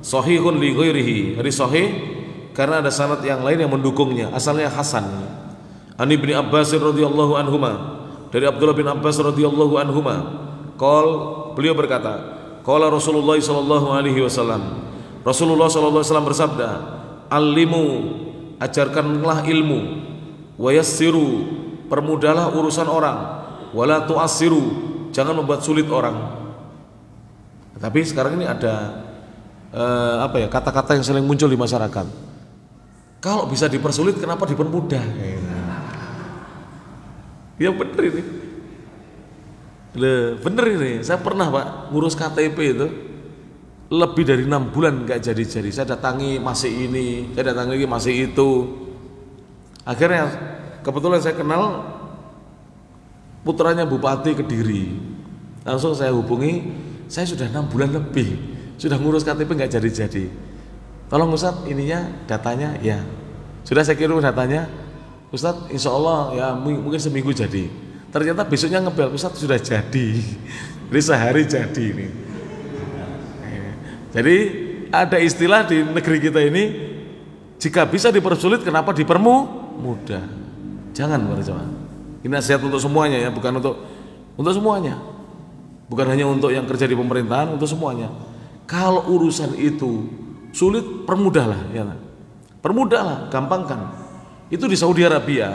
sahihun li ghairihi, hadis sahih karena ada sanad yang lain yang mendukungnya, asalnya hasan. An Ibnu Abbas radhiyallahu anhuma, dari Abdullah bin Abbas radhiyallahu anhuma, beliau berkata, qala Rasulullah sallallahu alaihi wasallam, Rasulullah sallallahu alaihi wasallam bersabda, "Allimu, ajarkanlah ilmu, wa yassiru, permudahlah urusan orang, wala tu'assiru, jangan membuat sulit orang." Tapi sekarang ini ada kata-kata yang sering muncul di masyarakat. Kalau bisa dipersulit, kenapa dipermudah? Ya bener ini. Bener ini. Saya pernah Pak ngurus KTP itu lebih dari 6 bulan nggak jadi-jadi. Saya datangi masih ini, saya datangi lagi masih itu. Akhirnya kebetulan saya kenal putranya Bupati Kediri. Langsung saya hubungi, saya sudah 6 bulan lebih sudah ngurus KTP nggak jadi-jadi. Tolong Ustadz ininya datanya ya. Sudah saya kirim datanya. Ustadz insya Allah ya mungkin seminggu jadi. Ternyata besoknya ngebel, Ustadz sudah jadi. Jadi sehari jadi ini. Jadi ada istilah di negeri kita ini, jika bisa dipersulit kenapa dipermudah. Jangan para jemaah. Ini nasihat untuk semuanya ya, bukan untuk semuanya. Bukan hanya untuk yang kerja di pemerintahan, untuk semuanya. Kalau urusan itu sulit, permudahlah ya. Permudahlah, gampangkan. Itu di Saudi Arabia.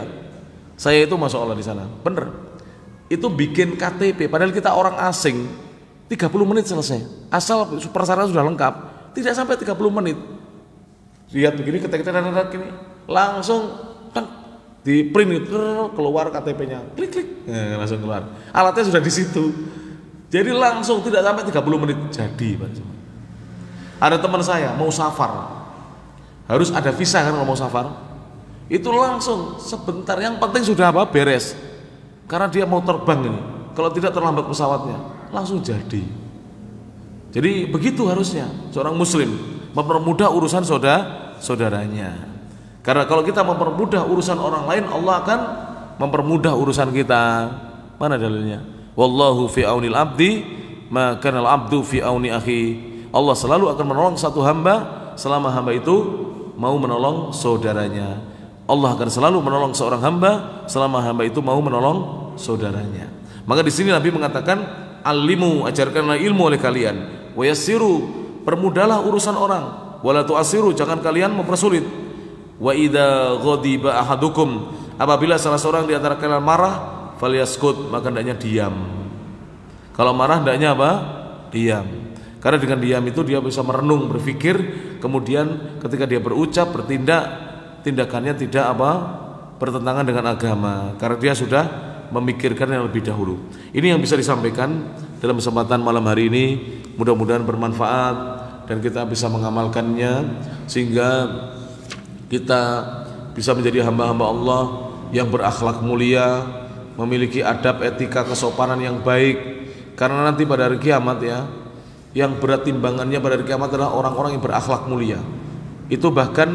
Saya itu masya Allah di sana, bener. Itu bikin KTP, padahal kita orang asing, 30 menit selesai. Asal persyaratan sudah lengkap, tidak sampai 30 menit. Lihat begini, ketik-ketik gini, langsung di print itu keluar KTP-nya, klik-klik, langsung keluar. Alatnya sudah di situ. Jadi langsung tidak sampai 30 menit jadi. Ada teman saya mau safar, harus ada visa kan kalau mau safar. Itu langsung sebentar, yang penting sudah apa? Beres. Karena dia mau terbang ini. Kalau tidak terlambat pesawatnya, langsung jadi. Jadi begitu harusnya seorang muslim mempermudah urusan saudaranya. Karena kalau kita mempermudah urusan orang lain, Allah akan mempermudah urusan kita. Mana dalilnya? Wallahu fi aunil abdi, ma kana al abdu fi auni akhi. Allah selalu akan menolong satu hamba selama hamba itu mau menolong saudaranya. Allah akan selalu menolong seorang hamba selama hamba itu mau menolong saudaranya. Maka di sini Nabi mengatakan, alimu, ajarkanlah ilmu oleh kalian, wa yassiru, permudahlah urusan orang, wala tu'assiru, jangan kalian mempersulit. Wa idza ghadiba ahadukum, apabila salah seorang di antara kalian marah, falyaskut, maka hendaknya diam. Kalau marah hendaknya apa? Diam. Karena dengan diam itu dia bisa merenung, berpikir, kemudian ketika dia berucap, bertindak, tindakannya tidak bertentangan dengan agama, karena dia sudah memikirkan yang lebih dahulu. Ini yang bisa disampaikan dalam kesempatan malam hari ini. Mudah-mudahan bermanfaat dan kita bisa mengamalkannya, sehingga kita bisa menjadi hamba-hamba Allah yang berakhlak mulia, memiliki adab, etika, kesopanan yang baik. Karena nanti pada hari kiamat ya, yang berat timbangannya pada hari kiamat adalah orang-orang yang berakhlak mulia. Itu bahkan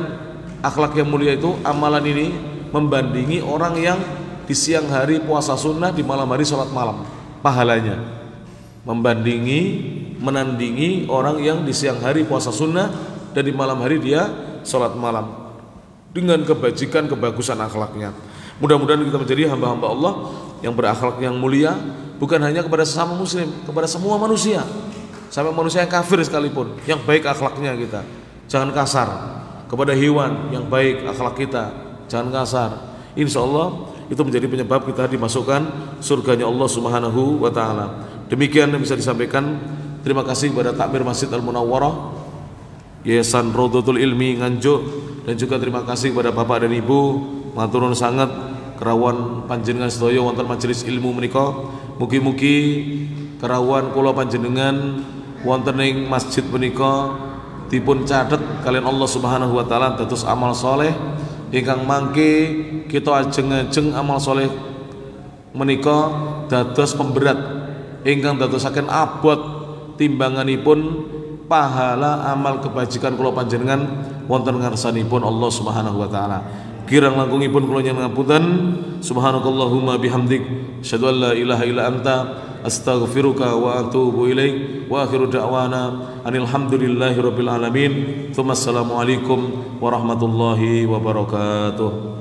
akhlak yang mulia itu, amalan ini membandingi orang yang di siang hari puasa sunnah, di malam hari sholat malam, pahalanya menandingi orang yang di siang hari puasa sunnah dan di malam hari dia sholat malam, dengan kebajikan, kebagusan akhlaknya. Mudah-mudahan kita menjadi hamba-hamba Allah yang berakhlak yang mulia, bukan hanya kepada sesama muslim, kepada semua manusia, sampai manusia yang kafir sekalipun, yang baik akhlaknya kita. Jangan kasar kepada hewan, yang baik akhlak kita, jangan kasar. Insya Allah itu menjadi penyebab kita dimasukkan surganya Allah Subhanahu wa ta'ala. Demikian yang bisa disampaikan. Terima kasih kepada Takmir Masjid Al Munawwarah Yayasan Raudhatul Ilmi Nganjuk, dan juga terima kasih kepada Bapak dan Ibu maturun sangat kerawan panjenengan sedaya wonten majelis ilmu menika. Mugi-mugi kerawan kula panjenengan wonten ing masjid menika dipun catet kalian Allah Subhanahu wa taala dados amal soleh ingkang mangke kita ajeng-ajeng amal soleh menika dados pemberat ingkang dadosaken abot timbanganipun pahala amal kebajikan kula panjenengan wonten ngarsanipun Allah Subhanahu wa taala. Kirang langkungipun kula nyuwun ngapunten. Subhanakallahumma bihamdik asyhadu an la ilaha illa anta astaghfiruka wa atubu ilaik. Wa akhiru da'wana anil hamdulillahi rabbil alamin. Tsumma assalamu alaikum warahmatullahi wabarakatuh.